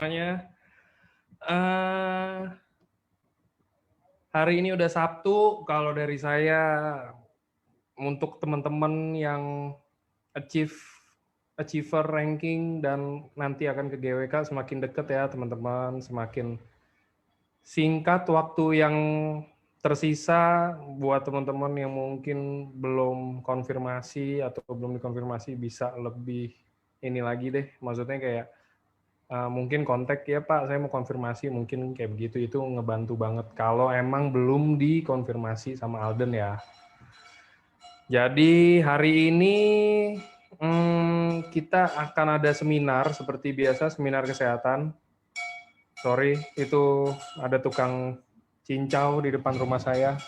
Eh, Hari ini udah Sabtu. Kalau dari saya, untuk teman-teman yang achiever ranking dan nanti akan ke GWK, semakin deket ya teman-teman, semakin singkat waktu yang tersisa. Buat teman-teman yang mungkin belum konfirmasi atau belum dikonfirmasi, bisa lebih ini lagi deh, maksudnya kayak mungkin kontak ya Pak, saya mau konfirmasi, mungkin kayak begitu, itu ngebantu banget kalau emang belum dikonfirmasi sama Alden ya. Jadi hari ini kita akan ada seminar seperti biasa, seminar kesehatan. Sorry, itu ada tukang cincau di depan rumah saya.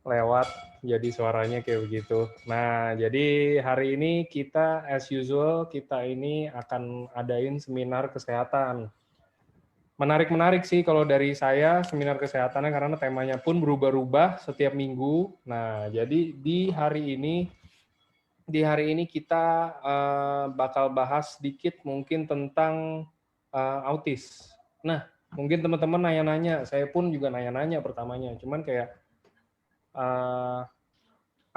Lewat, jadi suaranya kayak begitu. Nah, jadi hari ini kita as usual, kita ini akan adain seminar kesehatan. Menarik sih kalau dari saya seminar kesehatannya, karena temanya pun berubah-ubah setiap minggu. Nah, jadi di hari ini kita bakal bahas sedikit mungkin tentang autis. Nah, mungkin teman-teman nanya-nanya, saya pun juga nanya-nanya pertamanya. Cuman kayak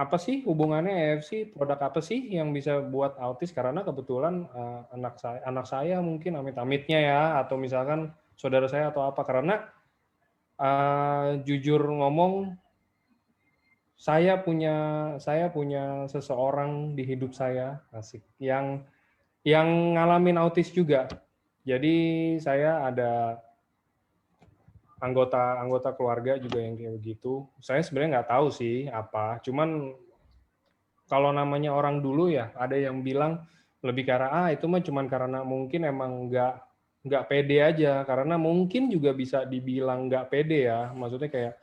apa sih hubungannya AFC, produk apa sih yang bisa buat autis? Karena kebetulan anak saya mungkin amit-amitnya ya, atau misalkan saudara saya atau apa. Karena jujur ngomong, saya punya seseorang di hidup saya, asik, yang ngalamin autis juga. Jadi saya ada anggota keluarga juga yang kayak begitu. Saya sebenarnya nggak tahu sih apa, cuman kalau namanya orang dulu ya, ada yang bilang lebih ke arah itu mah cuman karena mungkin emang nggak pede aja, karena mungkin juga bisa dibilang nggak pede ya, maksudnya kayak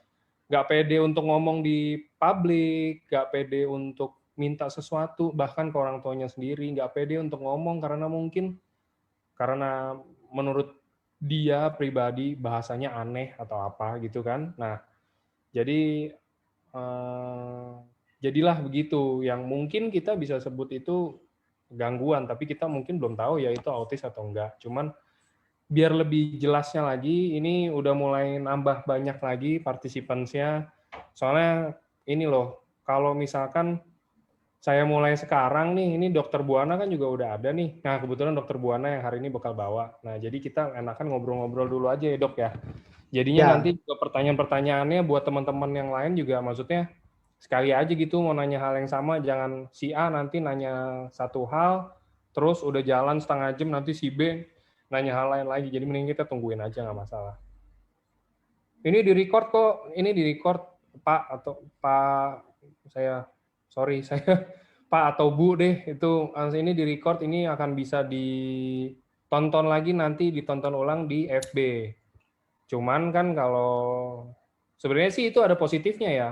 nggak pede untuk ngomong di publik, nggak pede untuk minta sesuatu, bahkan ke orang tuanya sendiri, nggak pede untuk ngomong karena menurut dia pribadi bahasanya aneh atau apa gitu kan. Nah, jadi jadilah begitu, yang mungkin kita bisa sebut itu gangguan, tapi kita mungkin belum tahu ya itu autis atau enggak. Cuman biar lebih jelasnya lagi, ini udah mulai nambah banyak lagi partisipansnya. Soalnya ini loh, kalau misalkan saya mulai sekarang nih, ini Dokter Buana kan juga udah ada nih. Nah, kebetulan Dokter Buana yang hari ini bakal bawa. Nah, jadi kita enakan ngobrol-ngobrol dulu aja ya, Dok ya. Jadinya Ya, nanti juga pertanyaan-pertanyaannya buat teman-teman yang lain juga, maksudnya sekali aja gitu mau nanya hal yang sama, jangan si A nanti nanya satu hal, terus udah jalan setengah jam nanti si B nanya hal lain lagi. Jadi mending kita tungguin aja, nggak masalah. Ini di record kok, ini di record Pak atau Pak, saya sorry saya Pak atau Bu deh, itu ini di record, ini akan bisa ditonton lagi, nanti ditonton ulang di FB. Cuman kan kalau sebenarnya sih itu ada positifnya ya.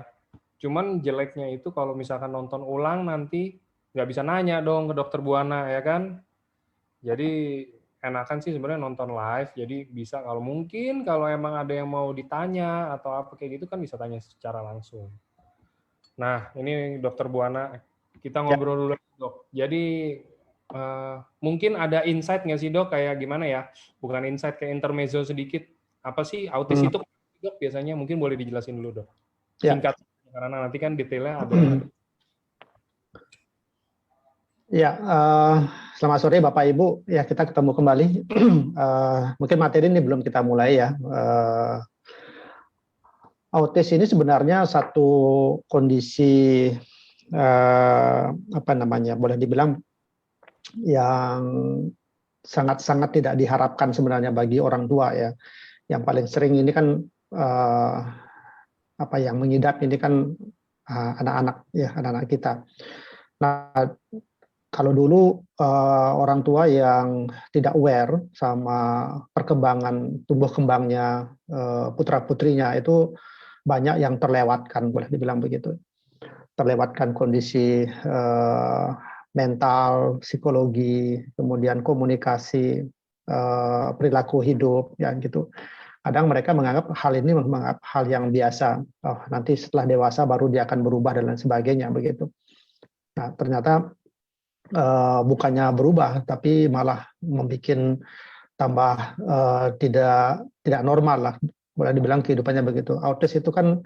Cuman jeleknya itu kalau misalkan nonton ulang nanti nggak bisa nanya dong ke Dokter Buana ya kan. Jadi enakan sih sebenarnya nonton live. Jadi bisa kalau mungkin kalau emang ada yang mau ditanya atau apa kayak gitu kan bisa tanya secara langsung. Nah ini Dokter Buana, kita ya, ngobrol dulu Dok. Jadi mungkin ada insight nggak sih Dok, kayak gimana ya? Bukan insight, kayak intermezzo sedikit. Apa sih autis hmm, itu Dok biasanya? Mungkin boleh dijelasin dulu Dok. ya, Singkat, karena nanti kan detailnya ada. ya. Selamat sore Bapak Ibu. Ya, kita ketemu kembali. Mungkin materi ini belum kita mulai ya. Autis ini sebenarnya satu kondisi apa namanya, boleh dibilang yang sangat-sangat tidak diharapkan sebenarnya bagi orang tua ya. Yang paling sering ini kan apa yang mengidap ini kan anak-anak ya, anak-anak kita. Nah, kalau dulu orang tua yang tidak aware sama perkembangan tumbuh kembangnya putra-putrinya itu banyak yang terlewatkan, boleh dibilang begitu. Terlewatkan kondisi mental, psikologi, kemudian komunikasi, perilaku hidup, ya gitu. Kadang mereka menganggap hal ini menganggap hal yang biasa. Oh, nanti setelah dewasa baru dia akan berubah dan lain sebagainya begitu. Nah, ternyata bukannya berubah, tapi malah membuat tambah tidak normal lah, boleh dibilang kehidupannya begitu. Autis itu kan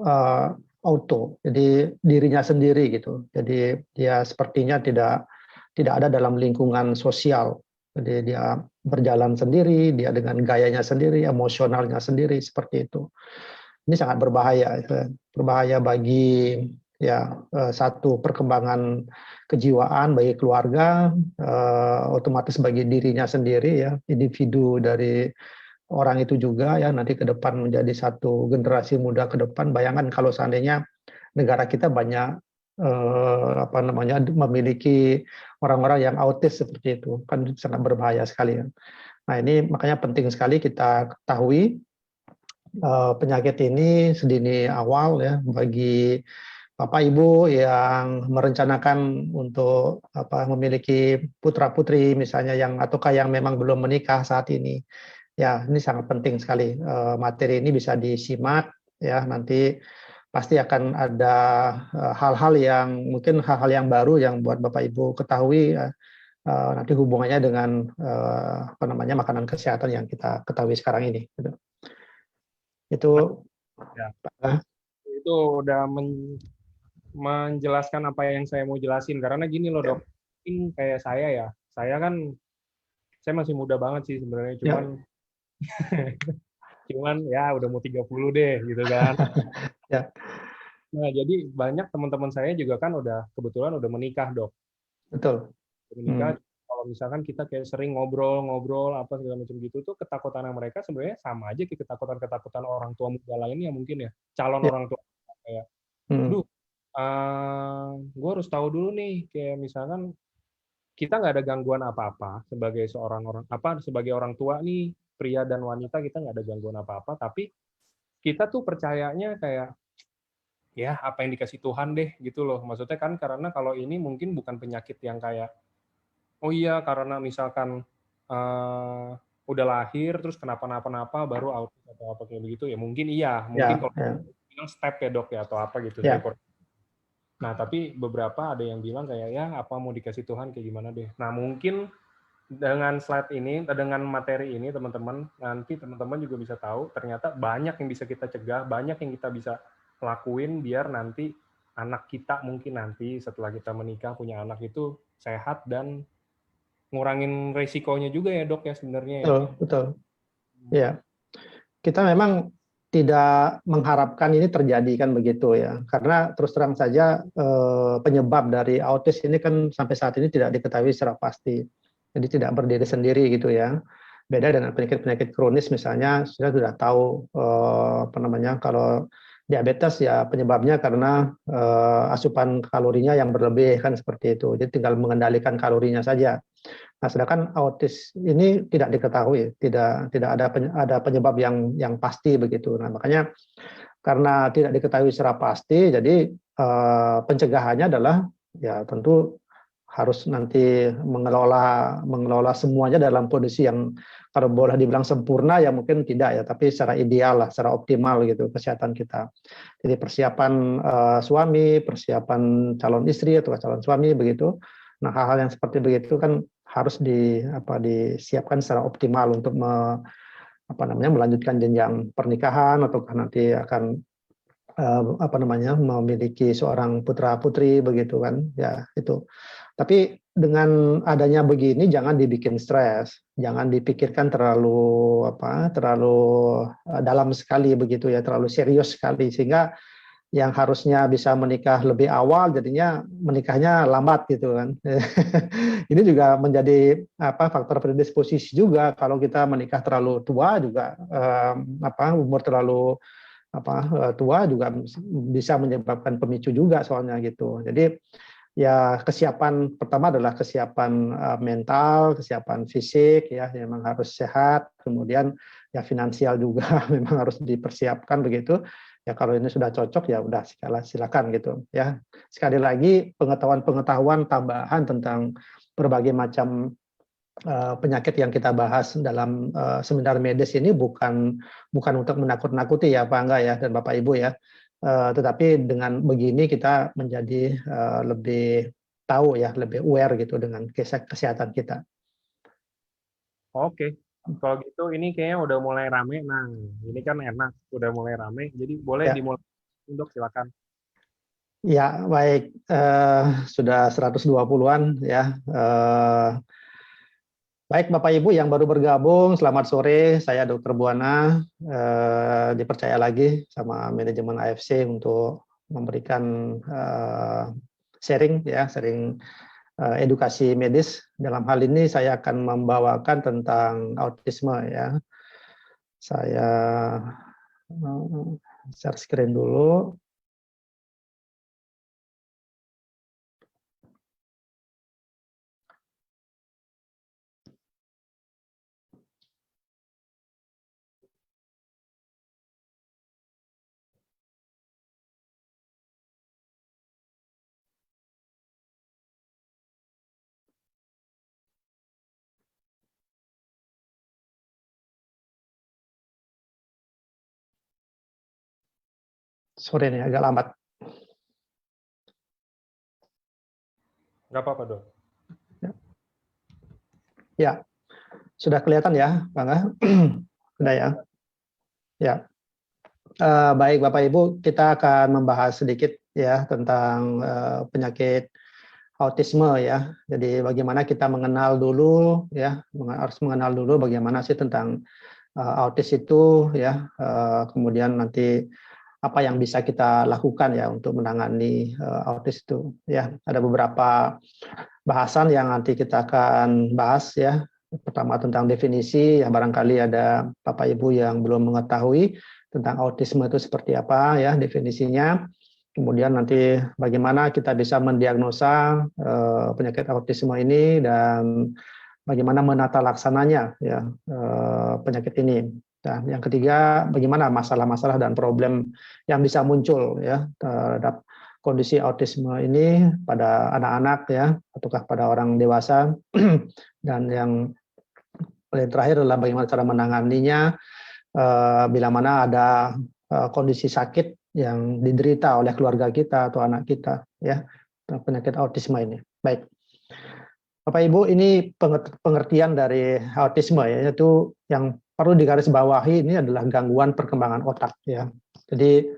uh, auto, jadi dirinya sendiri gitu. Jadi dia sepertinya tidak ada dalam lingkungan sosial. Jadi dia berjalan sendiri, dia dengan gayanya sendiri, emosionalnya sendiri seperti itu. Ini sangat berbahaya, berbahaya bagi ya satu perkembangan kejiwaan bagi keluarga, otomatis bagi dirinya sendiri ya, individu dari orang itu juga ya nanti ke depan menjadi satu generasi muda ke depan. Bayangkan kalau seandainya negara kita banyak memiliki orang-orang yang autis seperti itu, kan sangat berbahaya sekali ya. Nah ini makanya penting sekali kita ketahui penyakit ini sedini awal ya bagi Bapak Ibu yang merencanakan untuk memiliki putra putri misalnya ataukah yang memang belum menikah saat ini. Ya, ini sangat penting sekali. Materi ini bisa disimak ya, nanti pasti akan ada hal-hal yang mungkin hal-hal yang baru yang buat Bapak Ibu ketahui ya, nanti hubungannya dengan makanan kesehatan yang kita ketahui sekarang ini gitu. Itu Ya. Itu udah menjelaskan apa yang saya mau jelasin, karena gini loh dok, mungkin kayak saya kan saya masih muda banget sih sebenarnya, cuman ya udah mau 30 deh gitu kan. Ya. Nah jadi banyak teman-teman saya juga kan kebetulan udah menikah dok. Betul. Menikah, kalau misalkan kita kayak sering ngobrol apa segala macam gitu, tuh ketakutan mereka sebenarnya sama aja kayak ketakutan orang tua muda lainnya mungkin ya, calon orang tua kayak, duh, gue harus tahu dulu nih, kayak misalkan kita nggak ada gangguan apa-apa sebagai orang tua nih, pria dan wanita kita nggak ada gangguan apa-apa, tapi kita tuh percayanya kayak ya apa yang dikasih Tuhan deh gitu loh. Maksudnya kan karena kalau ini mungkin bukan penyakit yang kayak oh iya karena misalkan udah lahir terus kenapa-napa baru autis atau apa kayak begitu ya mungkin kalau bilang step ya dok ya atau apa gitu saya kurang. Nah tapi beberapa ada yang bilang kayak ya apa mau dikasih Tuhan kayak gimana deh. Nah mungkin dengan slide ini, dengan materi ini teman-teman, nanti teman-teman juga bisa tahu ternyata banyak yang bisa kita cegah, banyak yang kita bisa lakuin biar nanti anak kita mungkin nanti setelah kita menikah punya anak itu sehat dan ngurangin resikonya juga ya dok ya sebenarnya ya. Betul. Ya, kita memang tidak mengharapkan ini terjadi kan begitu ya, karena terus terang saja penyebab dari autis ini kan sampai saat ini tidak diketahui secara pasti, jadi tidak berdiri sendiri gitu ya. Beda dengan penyakit-penyakit kronis misalnya sudah tahu kalau diabetes ya penyebabnya karena asupan kalorinya yang berlebih kan seperti itu, jadi tinggal mengendalikan kalorinya saja. Nah, sedangkan autis ini tidak diketahui, tidak ada penyebab yang pasti begitu. Nah, makanya karena tidak diketahui secara pasti, jadi pencegahannya adalah ya tentu harus nanti mengelola semuanya dalam kondisi yang kalau boleh dibilang sempurna ya mungkin tidak ya, tapi secara ideal lah, secara optimal gitu kesehatan kita. Jadi persiapan suami, persiapan calon istri atau calon suami begitu. Nah, hal-hal yang seperti begitu kan harus disiapkan secara optimal untuk melanjutkan jenjang pernikahan ataukah nanti akan memiliki seorang putra putri begitu kan ya itu. Tapi dengan adanya begini jangan dibikin stres, jangan dipikirkan terlalu dalam sekali begitu ya, terlalu serius sekali sehingga yang harusnya bisa menikah lebih awal jadinya menikahnya lambat gitu kan. Ini juga menjadi faktor predisposisi juga kalau kita menikah terlalu tua juga umur terlalu tua juga bisa menyebabkan pemicu juga soalnya gitu. Jadi ya kesiapan pertama adalah kesiapan mental, kesiapan fisik ya memang harus sehat, kemudian ya finansial juga memang harus dipersiapkan begitu. Ya kalau ini sudah cocok ya udah silakan gitu ya. Sekali lagi pengetahuan tambahan tentang berbagai macam penyakit yang kita bahas dalam seminar medis ini bukan untuk menakut-nakuti ya Pak Angga ya dan Bapak Ibu ya. Tetapi dengan begini kita menjadi lebih tahu ya, lebih aware gitu dengan kesehatan kita. Oke. Kalau gitu ini kayaknya udah mulai rame. Nah, ini kan enak, udah mulai rame. Jadi boleh Ya, dimulai, Dok, silakan. ya baik. Sudah 120-an ya. Eh, Baik Bapak Ibu yang baru bergabung, selamat sore. Saya Dr. Buana, dipercaya lagi sama manajemen AFC untuk memberikan sharing ya, sharing edukasi medis. Dalam hal ini saya akan membawakan tentang autisme ya. Saya share screen dulu. Sore ini agak lambat. Nggak apa-apa, Dok. Ya, sudah kelihatan ya, Bang? Sudah ya. Ya. Baik Bapak Ibu, kita akan membahas sedikit ya tentang penyakit autisme ya. Jadi bagaimana kita mengenal dulu ya, harus mengenal dulu bagaimana sih tentang autis itu ya. Kemudian nanti apa yang bisa kita lakukan ya untuk menangani autis itu ya. Ada beberapa bahasan yang nanti kita akan bahas ya. Pertama tentang definisi, ya barangkali ada Bapak Ibu yang belum mengetahui tentang autisme itu seperti apa ya definisinya. Kemudian nanti bagaimana kita bisa mendiagnosa penyakit autisme ini dan bagaimana menata laksananya ya penyakit ini. Dan yang ketiga, bagaimana masalah-masalah dan problem yang bisa muncul ya terhadap kondisi autisme ini pada anak-anak ya, ataukah pada orang dewasa. Dan yang paling terakhir adalah bagaimana cara menanganinya bila mana ada kondisi sakit yang diderita oleh keluarga kita atau anak kita ya, penyakit autisme ini. Baik. Bapak Ibu, ini pengertian dari autisme ya, yaitu yang perlu digarisbawahi ini adalah gangguan perkembangan otak ya. Jadi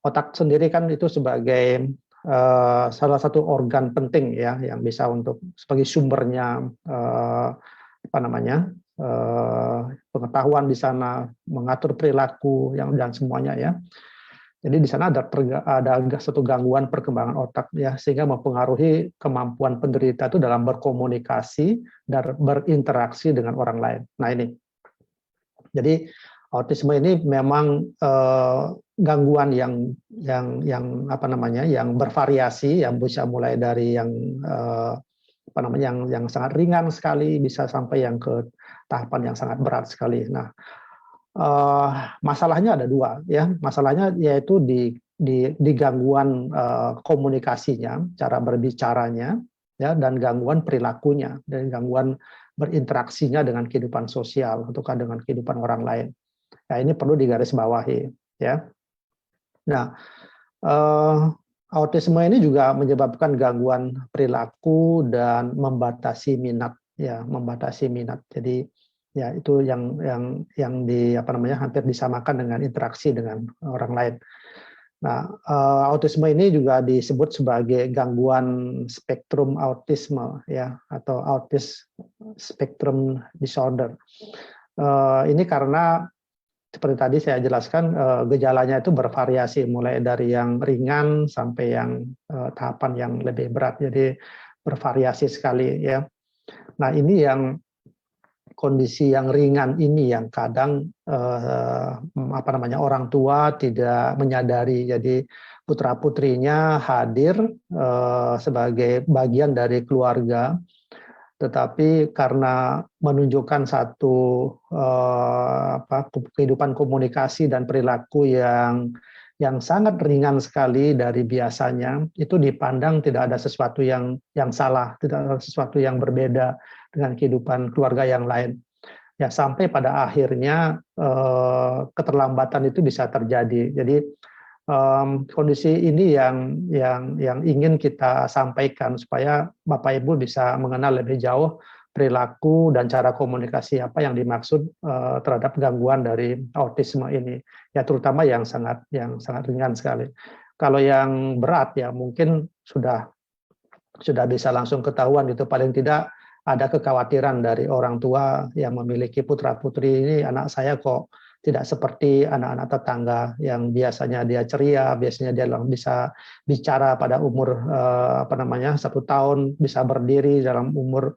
otak sendiri kan itu sebagai salah satu organ penting ya yang bisa untuk sebagai sumbernya apa namanya pengetahuan di sana, mengatur perilaku yang dan semuanya ya. Jadi di sana ada satu gangguan perkembangan otak ya, sehingga mempengaruhi kemampuan penderita itu dalam berkomunikasi dan berinteraksi dengan orang lain. Nah ini, jadi autisme ini memang gangguan yang apa namanya, yang bervariasi, yang bisa mulai dari yang apa namanya, yang sangat ringan sekali, bisa sampai yang ke tahapan yang sangat berat sekali. Nah, masalahnya ada dua ya, masalahnya yaitu di gangguan komunikasinya, cara berbicaranya ya, dan gangguan perilakunya, dan gangguan berinteraksinya dengan kehidupan sosial ataukah dengan kehidupan orang lain. Nah, ini perlu digarisbawahi ya. Nah, autisme ini juga menyebabkan gangguan perilaku dan membatasi minat ya, membatasi minat. Jadi ya itu yang di apa namanya, hampir disamakan dengan interaksi dengan orang lain. Nah, autisme ini juga disebut sebagai gangguan spektrum autisme ya, atau autis spectrum disorder. Ini karena seperti tadi saya jelaskan, gejalanya itu bervariasi mulai dari yang ringan sampai yang tahapan yang lebih berat. Jadi bervariasi sekali ya. Nah, ini yang kondisi yang ringan ini yang kadang apa namanya, orang tua tidak menyadari. Jadi putra putrinya hadir sebagai bagian dari keluarga, tetapi karena menunjukkan satu kehidupan komunikasi dan perilaku yang sangat ringan sekali dari biasanya, itu dipandang tidak ada sesuatu yang salah, tidak ada sesuatu yang berbeda dengan kehidupan keluarga yang lain. Ya, sampai pada akhirnya keterlambatan itu bisa terjadi. Jadi kondisi ini yang ingin kita sampaikan supaya Bapak Ibu bisa mengenal lebih jauh perilaku dan cara komunikasi apa yang dimaksud terhadap gangguan dari autisme ini. Ya terutama yang sangat ringan sekali. Kalau yang berat ya mungkin sudah bisa langsung ketahuan gitu, paling tidak ada kekhawatiran dari orang tua yang memiliki putra-putri, ini anak saya kok tidak seperti anak-anak tetangga yang biasanya dia ceria, biasanya dia bisa bicara pada umur 1 tahun, bisa berdiri dalam umur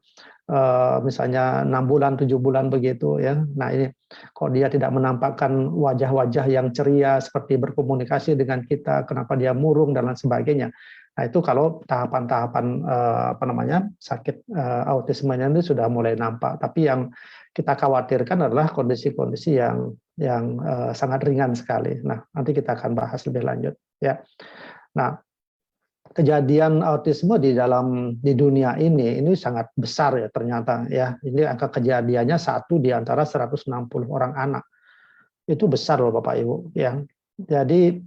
misalnya 6 bulan, 7 bulan begitu ya. Nah ini kok dia tidak menampakkan wajah-wajah yang ceria seperti berkomunikasi dengan kita, kenapa dia murung dan lain sebagainya. Nah itu kalau tahapan-tahapan sakit autismenya ini sudah mulai nampak. Tapi yang kita khawatirkan adalah kondisi-kondisi yang sangat ringan sekali. Nah nanti kita akan bahas lebih lanjut ya. Nah kejadian autisme di dunia ini sangat besar ya ternyata ya. Ini angka kejadiannya 1 di antara 160 orang anak. Itu besar loh Bapak Ibu ya. Jadi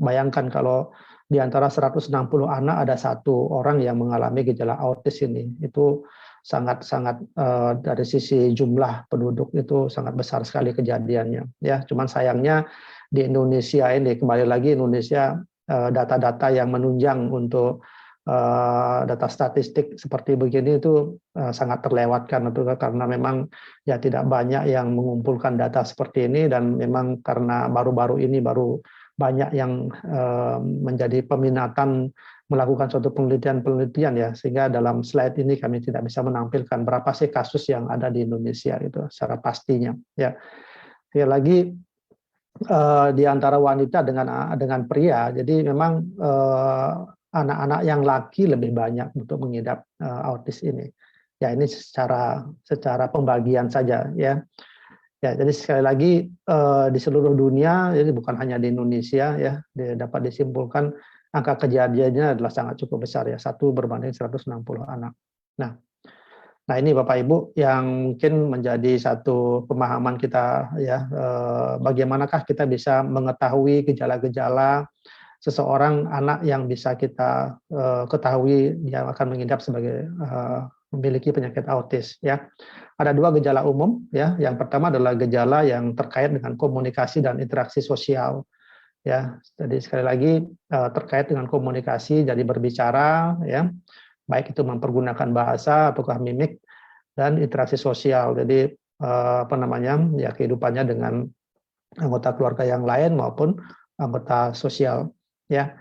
bayangkan kalau di antara 160 anak ada 1 orang yang mengalami gejala autis ini. Itu sangat-sangat dari sisi jumlah penduduk itu sangat besar sekali kejadiannya ya. Cuman sayangnya di Indonesia ini, kembali lagi Indonesia data-data yang menunjang untuk data statistik seperti begini itu sangat terlewatkan itu karena memang ya tidak banyak yang mengumpulkan data seperti ini, dan memang karena baru-baru ini baru banyak yang menjadi peminatan melakukan suatu penelitian ya, sehingga dalam slide ini kami tidak bisa menampilkan berapa sih kasus yang ada di Indonesia itu secara pastinya ya. Sekali lagi di antara wanita dengan pria, jadi memang anak-anak yang laki lebih banyak untuk mengidap autis ini. Ya ini secara pembagian saja ya. Ya, jadi sekali lagi di seluruh dunia, jadi bukan hanya di Indonesia ya, dapat disimpulkan angka kejadiannya adalah sangat cukup besar ya, 1 berbanding 160 anak. Nah ini Bapak Ibu yang mungkin menjadi satu pemahaman kita ya, bagaimanakah kita bisa mengetahui gejala-gejala seseorang anak yang bisa kita ketahui dia akan mengidap sebagai memiliki penyakit autis ya. Ada 2 gejala umum ya. Yang pertama adalah gejala yang terkait dengan komunikasi dan interaksi sosial ya. Jadi sekali lagi terkait dengan komunikasi, jadi berbicara ya, baik itu mempergunakan bahasa ataukah mimik, dan interaksi sosial. Jadi ya kehidupannya dengan anggota keluarga yang lain maupun anggota sosial ya.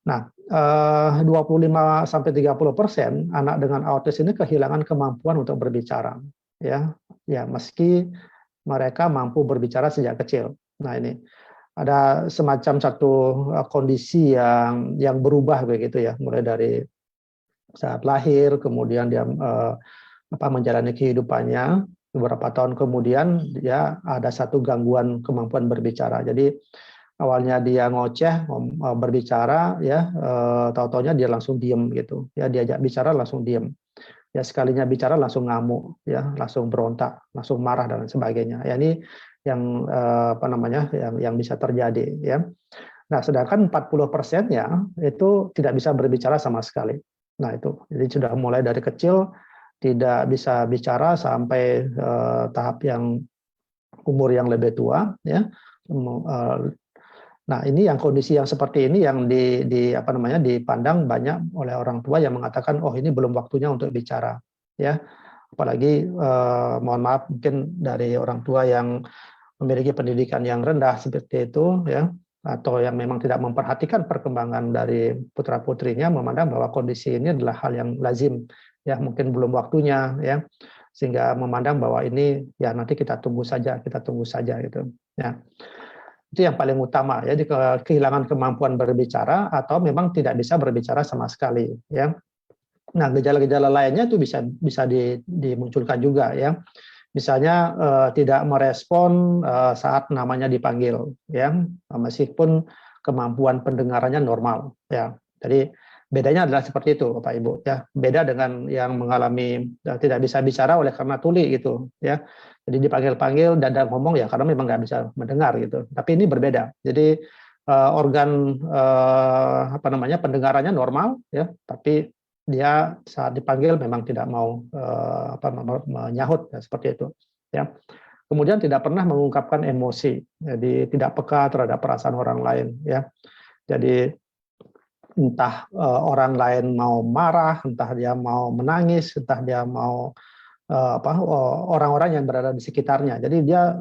Nah, 25-30% anak dengan autis ini kehilangan kemampuan untuk berbicara ya. Ya, meski mereka mampu berbicara sejak kecil. Nah, ini ada semacam satu kondisi yang berubah begitu ya, mulai dari saat lahir, kemudian dia menjalani kehidupannya, beberapa tahun kemudian dia ada satu gangguan kemampuan berbicara. Jadi awalnya dia ngoceh berbicara ya, tahu-taunya dia langsung diem gitu ya, diajak bicara langsung diem ya, sekalinya bicara langsung ngamuk ya, langsung berontak, langsung marah dan sebagainya ya. Ini yang yang bisa terjadi ya. Nah sedangkan 40%-nya itu tidak bisa berbicara sama sekali. Nah itu jadi sudah mulai dari kecil tidak bisa bicara sampai tahap yang umur yang lebih tua ya. Nah, ini yang kondisi yang seperti ini yang dipandang banyak oleh orang tua yang mengatakan, oh ini belum waktunya untuk bicara, ya. Apalagi mohon maaf mungkin dari orang tua yang memiliki pendidikan yang rendah seperti itu, ya, atau yang memang tidak memperhatikan perkembangan dari putra putrinya, memandang bahwa kondisi ini adalah hal yang lazim, ya, mungkin belum waktunya, ya, sehingga memandang bahwa ini ya nanti kita tunggu saja gitu, ya. Itu yang paling utama ya, kehilangan kemampuan berbicara atau memang tidak bisa berbicara sama sekali ya. Nah, gejala-gejala lainnya itu bisa dimunculkan juga ya. Misalnya tidak merespon saat namanya dipanggil ya, meskipun kemampuan pendengarannya normal ya. Jadi bedanya adalah seperti itu Bapak Ibu ya. Beda dengan yang mengalami tidak bisa bicara oleh karena tuli gitu ya. Jadi dipanggil-panggil dan ngomong ya karena memang nggak bisa mendengar gitu. Tapi ini berbeda. Jadi organ pendengarannya normal ya, tapi dia saat dipanggil memang tidak mau menyahut ya, seperti itu ya. Kemudian tidak pernah mengungkapkan emosi, jadi tidak peka terhadap perasaan orang lain ya. Jadi entah orang lain mau marah, entah dia mau menangis, entah dia mau orang-orang yang berada di sekitarnya. Jadi dia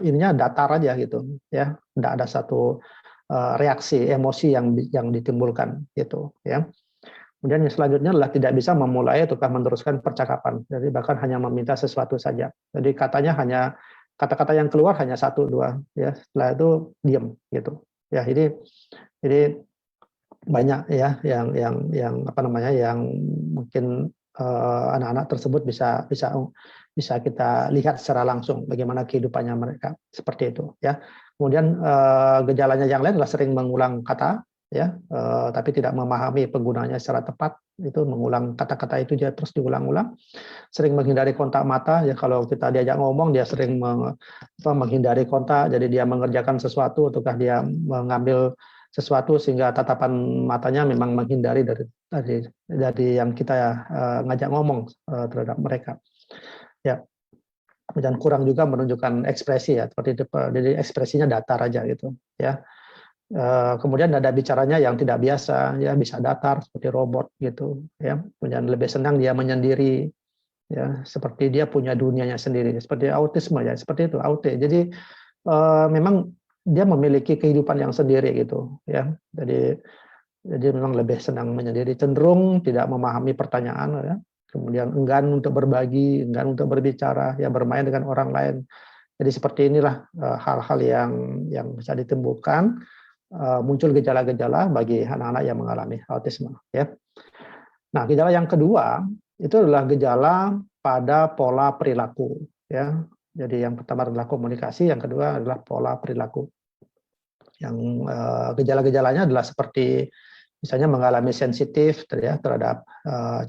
ininya datar aja gitu ya, tidak ada satu reaksi emosi yang ditimbulkan gitu ya. Kemudian yang selanjutnya adalah tidak bisa memulai ataukah meneruskan percakapan. Jadi bahkan hanya meminta sesuatu saja. Jadi katanya hanya kata-kata yang keluar hanya satu dua ya. Setelah itu diam gitu. Ya, jadi banyak ya yang yang mungkin anak-anak tersebut bisa kita lihat secara langsung bagaimana kehidupannya mereka seperti itu ya. Kemudian gejalanya yang lain adalah sering mengulang kata ya, tapi tidak memahami penggunaannya secara tepat, itu mengulang kata-kata itu dia terus diulang-ulang, sering menghindari kontak mata ya, kalau kita diajak ngomong dia sering menghindari kontak, jadi dia mengerjakan sesuatu ataukah dia mengambil sesuatu sehingga tatapan matanya memang menghindari dari yang kita ngajak ngomong terhadap mereka ya. Dan kurang juga menunjukkan ekspresi ya, seperti itu, jadi ekspresinya datar aja gitu ya. Kemudian nada bicaranya yang tidak biasa ya, bisa datar seperti robot gitu ya. Kemudian lebih senang dia menyendiri ya, seperti dia punya dunianya sendiri, seperti autisme ya, seperti itu jadi memang dia memiliki kehidupan yang sendiri gitu ya. Jadi memang lebih senang menyendiri, cenderung tidak memahami pertanyaan ya. Kemudian enggan untuk berbagi, enggan untuk berbicara ya, bermain dengan orang lain. Jadi seperti inilah hal-hal yang bisa ditimbulkan muncul gejala-gejala bagi anak-anak yang mengalami autisme ya. Nah, gejala yang kedua itu adalah gejala pada pola perilaku ya. Jadi yang pertama adalah komunikasi, yang kedua adalah pola perilaku. Yang gejala-gejalanya adalah seperti misalnya mengalami sensitif ya, terhadap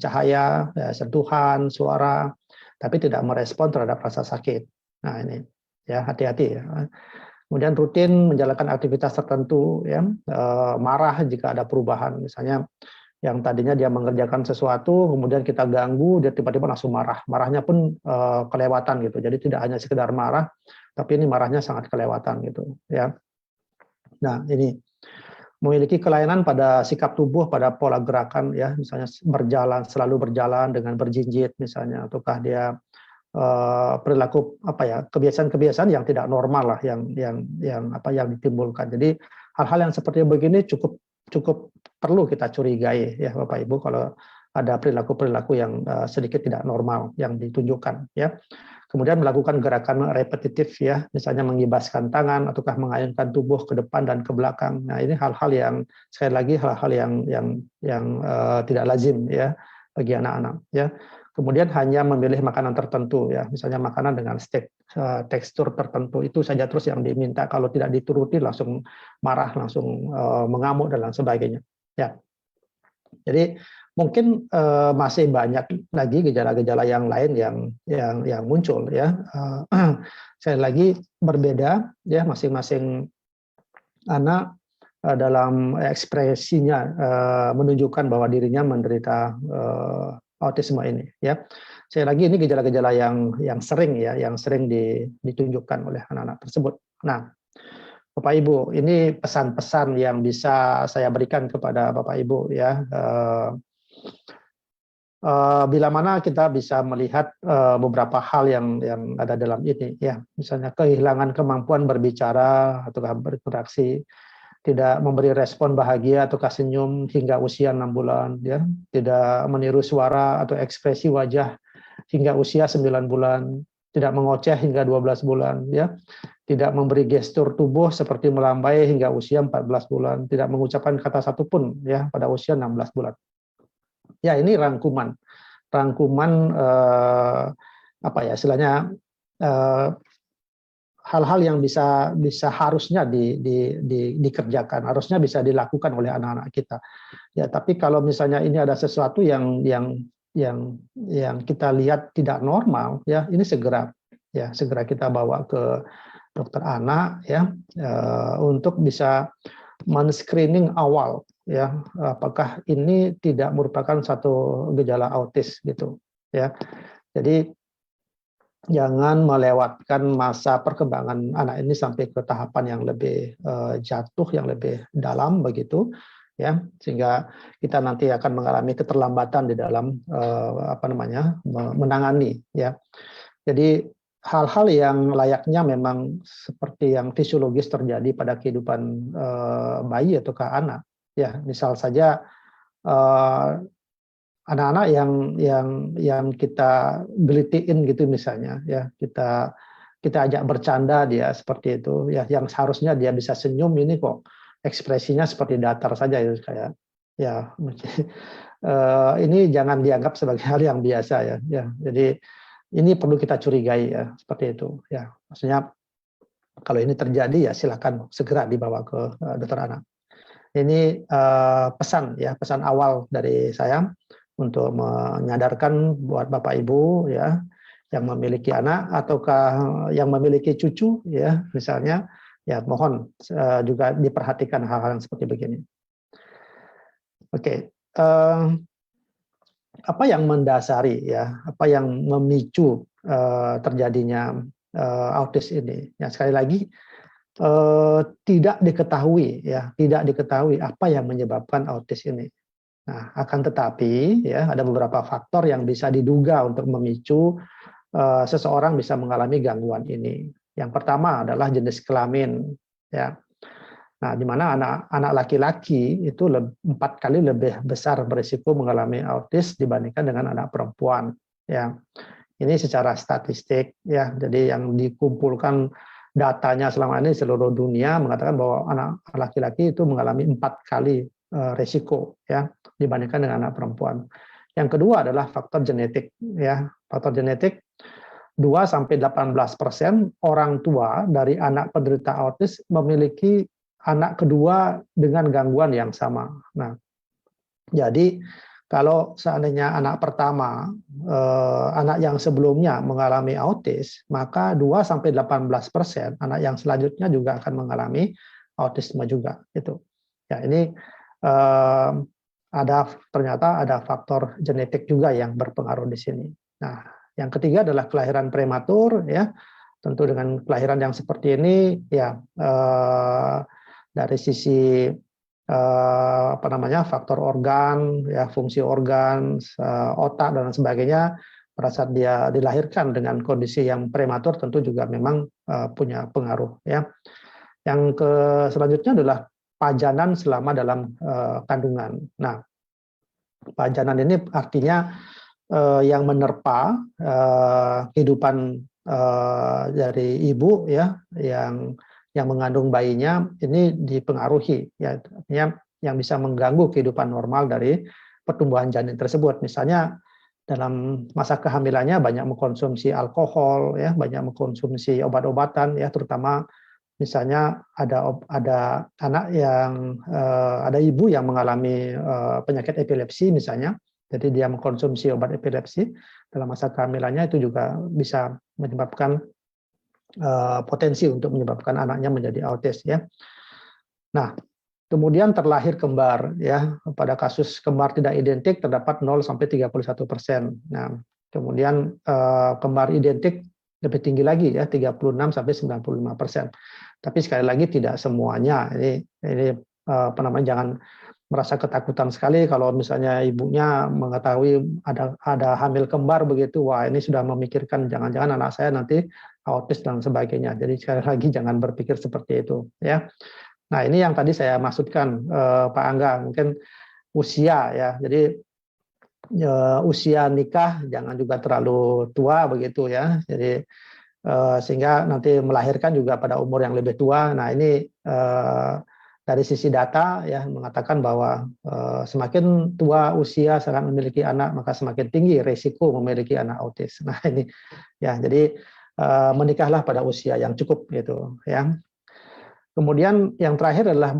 cahaya, ya, sentuhan, suara, tapi tidak merespon terhadap rasa sakit. Nah, ini ya, hati-hati ya. Kemudian rutin menjalankan aktivitas tertentu ya, marah jika ada perubahan, misalnya yang tadinya dia mengerjakan sesuatu kemudian kita ganggu dia tiba-tiba langsung marah, marahnya pun kelewatan gitu, jadi tidak hanya sekedar marah tapi ini marahnya sangat kelewatan gitu ya. Nah, ini memiliki kelainan pada sikap tubuh, pada pola gerakan ya, misalnya selalu berjalan dengan berjinjit misalnya, ataukah dia perilaku kebiasaan-kebiasaan yang tidak normal lah yang ditimbulkan. Jadi hal-hal yang seperti begini cukup perlu kita curigai ya Bapak Ibu, kalau ada perilaku-perilaku yang sedikit tidak normal yang ditunjukkan ya. Kemudian melakukan gerakan repetitif ya, misalnya mengibaskan tangan ataukah mengayunkan tubuh ke depan dan ke belakang. Nah, ini hal-hal yang sekali lagi hal-hal yang tidak lazim ya bagi anak-anak ya. Kemudian hanya memilih makanan tertentu ya, misalnya makanan dengan tekstur tertentu itu saja terus yang diminta, kalau tidak dituruti langsung marah, langsung mengamuk dan lain sebagainya ya. Jadi mungkin masih banyak lagi gejala-gejala yang lain yang muncul ya. Sekali lagi berbeda ya, masing-masing anak dalam ekspresinya menunjukkan bahwa dirinya menderita autisme ini ya. Sekali lagi ini gejala-gejala yang sering ya, yang sering ditunjukkan oleh anak-anak tersebut. Nah, Bapak Ibu, ini pesan-pesan yang bisa saya berikan kepada Bapak Ibu ya. Bila mana kita bisa melihat beberapa hal yang ada dalam ini ya, misalnya kehilangan kemampuan berbicara atau berinteraksi, tidak memberi respon bahagia atau senyum hingga usia 6 bulan ya, tidak meniru suara atau ekspresi wajah hingga usia 9 bulan, tidak mengoceh hingga 12 bulan ya, tidak memberi gestur tubuh seperti melambai hingga usia 14 bulan, tidak mengucapkan kata satu pun ya pada usia 16 bulan. Ya, ini rangkuman istilahnya hal-hal yang bisa harusnya dikerjakan, harusnya bisa dilakukan oleh anak-anak kita. Ya, tapi kalau misalnya ini ada sesuatu yang kita lihat tidak normal, ya ini segera kita bawa ke dokter anak ya, untuk bisa men-screening awal ya, apakah ini tidak merupakan satu gejala autis gitu ya. Jadi jangan melewatkan masa perkembangan anak ini sampai ke tahapan yang lebih jatuh, yang lebih dalam begitu ya, sehingga kita nanti akan mengalami keterlambatan di dalam menangani ya. Jadi hal-hal yang layaknya memang seperti yang fisiologis terjadi pada kehidupan bayi atau anak ya, misal saja anak-anak yang kita gelitiin gitu misalnya ya, kita ajak bercanda dia seperti itu ya, yang seharusnya dia bisa senyum, ini kok ekspresinya seperti datar saja ya, kayak ya ini jangan dianggap sebagai hal yang biasa ya. Jadi ini perlu kita curigai ya, seperti itu ya. Maksudnya kalau ini terjadi ya silakan segera dibawa ke dokter anak. Ini pesan awal dari saya untuk menyadarkan buat Bapak Ibu ya yang memiliki anak ataukah yang memiliki cucu ya misalnya, ya mohon juga diperhatikan hal-hal yang seperti begini. Oke, apa yang mendasari ya, apa yang memicu terjadinya autis ini? Ya sekali lagi tidak diketahui ya, tidak diketahui apa yang menyebabkan autis ini. Nah, akan tetapi ya ada beberapa faktor yang bisa diduga untuk memicu seseorang bisa mengalami gangguan ini. Yang pertama adalah jenis kelamin ya. Nah, di mana anak laki-laki itu 4 kali lebih besar berisiko mengalami autis dibandingkan dengan anak perempuan ya. Ini secara statistik ya. Jadi yang dikumpulkan datanya selama ini seluruh dunia mengatakan bahwa anak laki-laki itu mengalami 4 kali resiko ya dibandingkan dengan anak perempuan. Yang kedua adalah faktor genetik ya. Faktor genetik 2-18% orang tua dari anak penderita autis memiliki anak kedua dengan gangguan yang sama. Nah, jadi kalau seandainya anak pertama, anak yang sebelumnya mengalami autis, maka 2-18% anak yang selanjutnya juga akan mengalami autisme juga. Gitu. Ya, ini ternyata ada faktor genetik juga yang berpengaruh di sini. Nah, yang ketiga adalah kelahiran prematur, ya. Tentu dengan kelahiran yang seperti ini, ya dari sisi faktor organ, ya fungsi organ, otak dan sebagainya, pada saat dia dilahirkan dengan kondisi yang prematur tentu juga memang punya pengaruh, ya. Yang selanjutnya adalah pajanan selama dalam kandungan. Nah, pajanan ini artinya yang menerpa kehidupan dari ibu ya yang mengandung bayinya ini dipengaruhi ya, artinya yang bisa mengganggu kehidupan normal dari pertumbuhan janin tersebut. Misalnya dalam masa kehamilannya banyak mengkonsumsi alkohol ya, banyak mengkonsumsi obat-obatan ya, terutama misalnya ada anak yang ada ibu yang mengalami penyakit epilepsi misalnya, jadi dia mengkonsumsi obat epilepsi dalam masa kehamilannya, itu juga bisa menyebabkan potensi untuk menyebabkan anaknya menjadi autis ya. Nah, kemudian terlahir kembar ya, pada kasus kembar tidak identik terdapat 0-31%. Nah, kemudian kembar identik lebih tinggi lagi ya, 36-95%. Tapi sekali lagi tidak semuanya. Ini jangan merasa ketakutan sekali kalau misalnya ibunya mengetahui ada hamil kembar begitu, wah ini sudah memikirkan jangan-jangan anak saya nanti autis dan sebagainya. Jadi sekali lagi jangan berpikir seperti itu ya. Nah, ini yang tadi saya maksudkan Pak Angga, mungkin usia ya. Jadi usia nikah jangan juga terlalu tua begitu ya. Jadi sehingga nanti melahirkan juga pada umur yang lebih tua. Nah, ini dari sisi data ya mengatakan bahwa semakin tua usia saat memiliki anak, maka semakin tinggi risiko memiliki anak autis. Nah, ini ya, jadi menikahlah pada usia yang cukup gitu ya. Kemudian yang terakhir adalah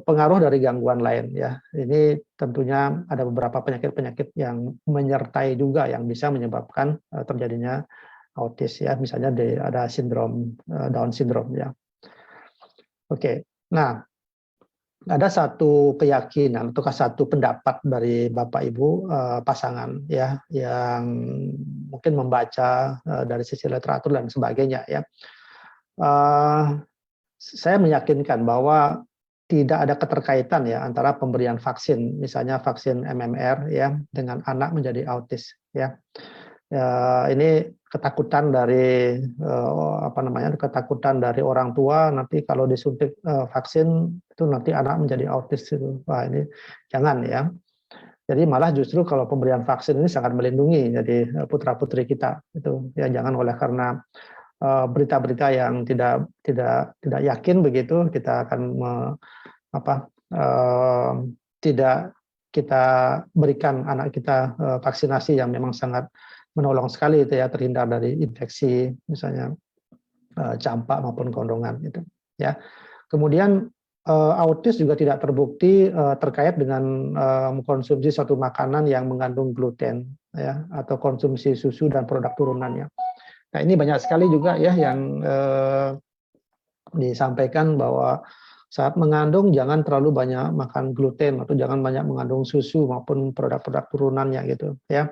pengaruh dari gangguan lain ya. Ini tentunya ada beberapa penyakit-penyakit yang menyertai juga yang bisa menyebabkan terjadinya autis ya. Misalnya ada sindrom Down syndrome ya. Oke. Nah, ada satu keyakinan atau satu pendapat dari Bapak Ibu pasangan ya yang mungkin membaca dari sisi literatur dan sebagainya ya. Saya meyakinkan bahwa tidak ada keterkaitan ya antara pemberian vaksin, misalnya vaksin MMR ya, dengan anak menjadi autis ya. Ini ketakutan dari ketakutan dari orang tua nanti kalau disuntik vaksin itu nanti anak menjadi autis itu. Wah, ini jangan ya. Jadi malah justru kalau pemberian vaksin ini sangat melindungi jadi putra-putri kita itu ya, jangan oleh karena berita-berita yang tidak yakin begitu kita akan tidak kita berikan anak kita vaksinasi yang memang sangat menolong sekali itu ya, terhindar dari infeksi misalnya campak maupun kondongan gitu ya. Kemudian autis juga tidak terbukti terkait dengan mengkonsumsi suatu makanan yang mengandung gluten ya, atau konsumsi susu dan produk turunannya. Nah, ini banyak sekali juga ya yang disampaikan bahwa saat mengandung jangan terlalu banyak makan gluten atau jangan banyak mengandung susu maupun produk-produk turunannya gitu ya.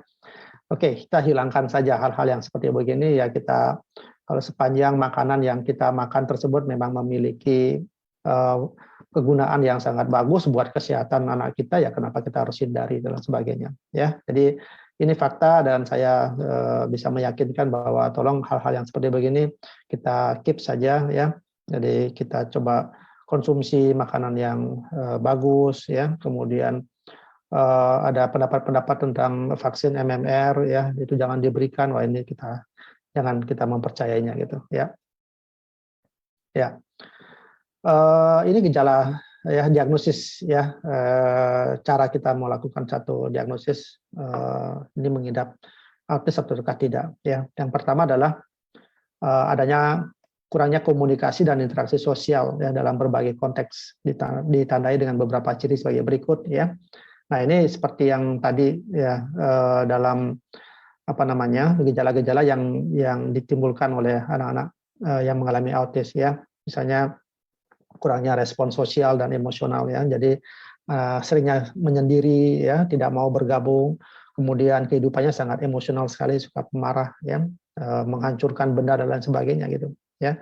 Oke, kita hilangkan saja hal-hal yang seperti begini ya. Kita kalau sepanjang makanan yang kita makan tersebut memang memiliki kegunaan yang sangat bagus buat kesehatan anak kita, ya kenapa kita harus hindari dan sebagainya ya. Jadi ini fakta dan saya bisa meyakinkan bahwa tolong hal-hal yang seperti begini kita keep saja ya. Jadi kita coba konsumsi makanan yang bagus ya. Kemudian ada pendapat-pendapat tentang vaksin MMR ya, itu jangan diberikan. Wah, ini jangan kita mempercayainya gitu ya. Ya. Ini gejala ya, diagnosis ya, cara kita melakukan satu diagnosis ini mengidap autis atau tidak ya. Yang pertama adalah adanya kurangnya komunikasi dan interaksi sosial ya dalam berbagai konteks, ditandai dengan beberapa ciri sebagai berikut ya. Nah, ini seperti yang tadi ya, dalam gejala-gejala yang ditimbulkan oleh anak-anak yang mengalami autis ya. Misalnya kurangnya respon sosial dan emosional ya. Jadi seringnya menyendiri ya, tidak mau bergabung. Kemudian kehidupannya sangat emosional sekali, suka pemarah ya, menghancurkan benda dan lain sebagainya gitu ya.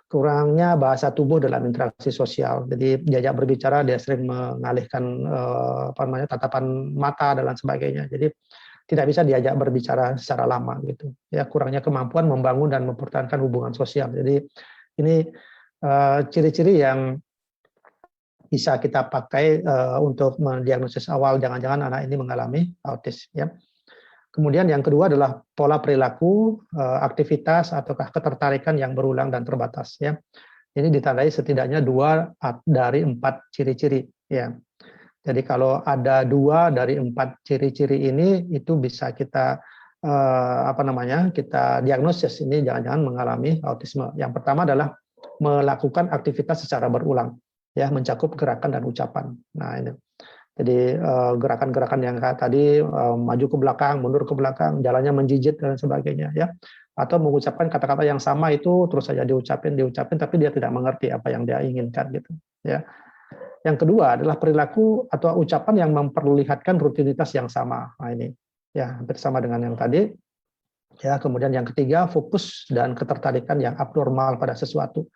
Kurangnya bahasa tubuh dalam interaksi sosial. Jadi diajak berbicara dia sering mengalihkan tatapan mata dan lain sebagainya. Jadi tidak bisa diajak berbicara secara lama gitu. Ya, kurangnya kemampuan membangun dan mempertahankan hubungan sosial. Jadi ini ciri-ciri yang bisa kita pakai untuk mendiagnosis awal jangan-jangan anak ini mengalami autis ya. Kemudian yang kedua adalah pola perilaku, aktivitas ataukah ketertarikan yang berulang dan terbatas ya. Ini ditandai setidaknya 2 dari 4 ciri-ciri ya. Jadi kalau ada 2 dari 4 ciri-ciri ini itu bisa kita kita diagnosis ini jangan-jangan mengalami autisme. Yang pertama adalah melakukan aktivitas secara berulang ya, mencakup gerakan dan ucapan. Nah, ini. Jadi gerakan-gerakan yang tadi maju ke belakang, mundur ke belakang, jalannya menjijit dan sebagainya ya. Atau mengucapkan kata-kata yang sama itu terus saja diucapin tapi dia tidak mengerti apa yang dia inginkan gitu ya. Yang kedua adalah perilaku atau ucapan yang memperlihatkan rutinitas yang sama. Nah, ini ya hampir sama dengan yang tadi. Ya, kemudian yang ketiga fokus dan ketertarikan yang abnormal pada sesuatu.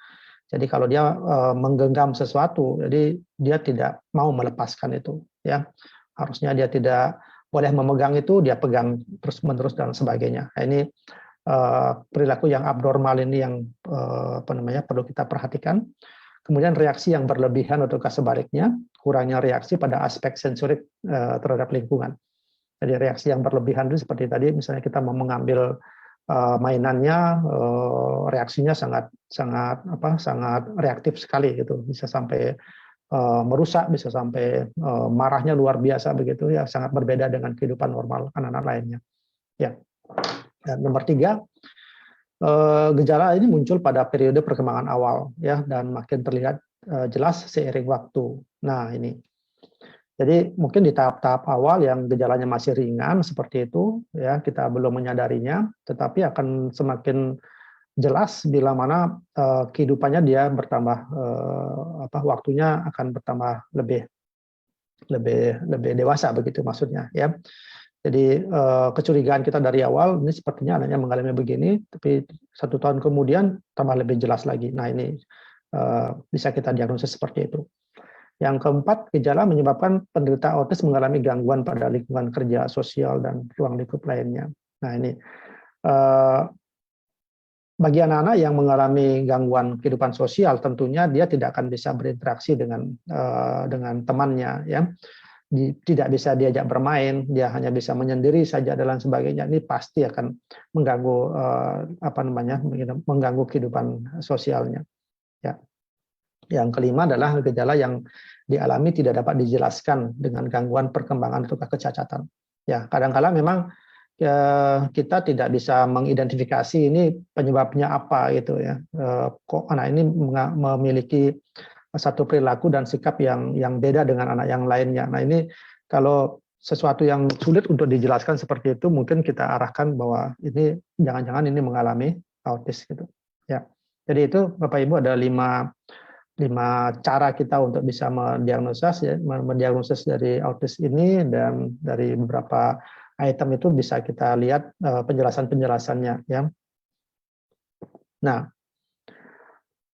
Jadi kalau dia menggenggam sesuatu, jadi dia tidak mau melepaskan itu, ya. Harusnya dia tidak boleh memegang itu, dia pegang terus-menerus dan sebagainya. Nah, ini perilaku yang abnormal ini yang perlu kita perhatikan. Kemudian reaksi yang berlebihan atau sebaliknya, kurangnya reaksi pada aspek sensorik terhadap lingkungan. Jadi reaksi yang berlebihan itu seperti tadi, misalnya kita mau mengambil mainannya, reaksinya sangat reaktif sekali gitu, bisa sampai merusak, bisa sampai marahnya luar biasa begitu ya, sangat berbeda dengan kehidupan normal anak-anak lainnya ya. Dan nomor 3, gejala ini muncul pada periode perkembangan awal ya, dan makin terlihat jelas seiring waktu. Nah, ini jadi mungkin di tahap-tahap awal yang gejalanya masih ringan seperti itu ya, kita belum menyadarinya, tetapi akan semakin jelas bila mana kehidupannya dia bertambah waktunya akan bertambah lebih dewasa begitu maksudnya ya. Jadi kecurigaan kita dari awal ini sepertinya anaknya mengalami begini, tapi 1 tahun kemudian tambah lebih jelas lagi. Nah ini bisa kita diagnosis seperti itu. Yang keempat, gejala menyebabkan penderita autis mengalami gangguan pada lingkungan kerja, sosial, dan ruang lingkup lainnya. Nah ini bagi anak-anak yang mengalami gangguan kehidupan sosial, tentunya dia tidak akan bisa berinteraksi dengan temannya, ya. Tidak bisa diajak bermain, dia hanya bisa menyendiri saja dan lain sebagainya. Ini pasti akan mengganggu mengganggu kehidupan sosialnya. Ya. Yang kelima adalah gejala yang dialami tidak dapat dijelaskan dengan gangguan perkembangan atau kecacatan. Ya, kadang-kala memang kita tidak bisa mengidentifikasi ini penyebabnya apa gitu ya. Kok anak ini memiliki satu perilaku dan sikap yang beda dengan anak yang lainnya. Nah ini kalau sesuatu yang sulit untuk dijelaskan seperti itu, mungkin kita arahkan bahwa ini jangan-jangan ini mengalami autis gitu. Ya, jadi itu Bapak Ibu ada 5 cara kita untuk bisa mendiagnosis dari autis ini, dan dari beberapa item itu bisa kita lihat penjelasan-penjelasannya ya. Nah,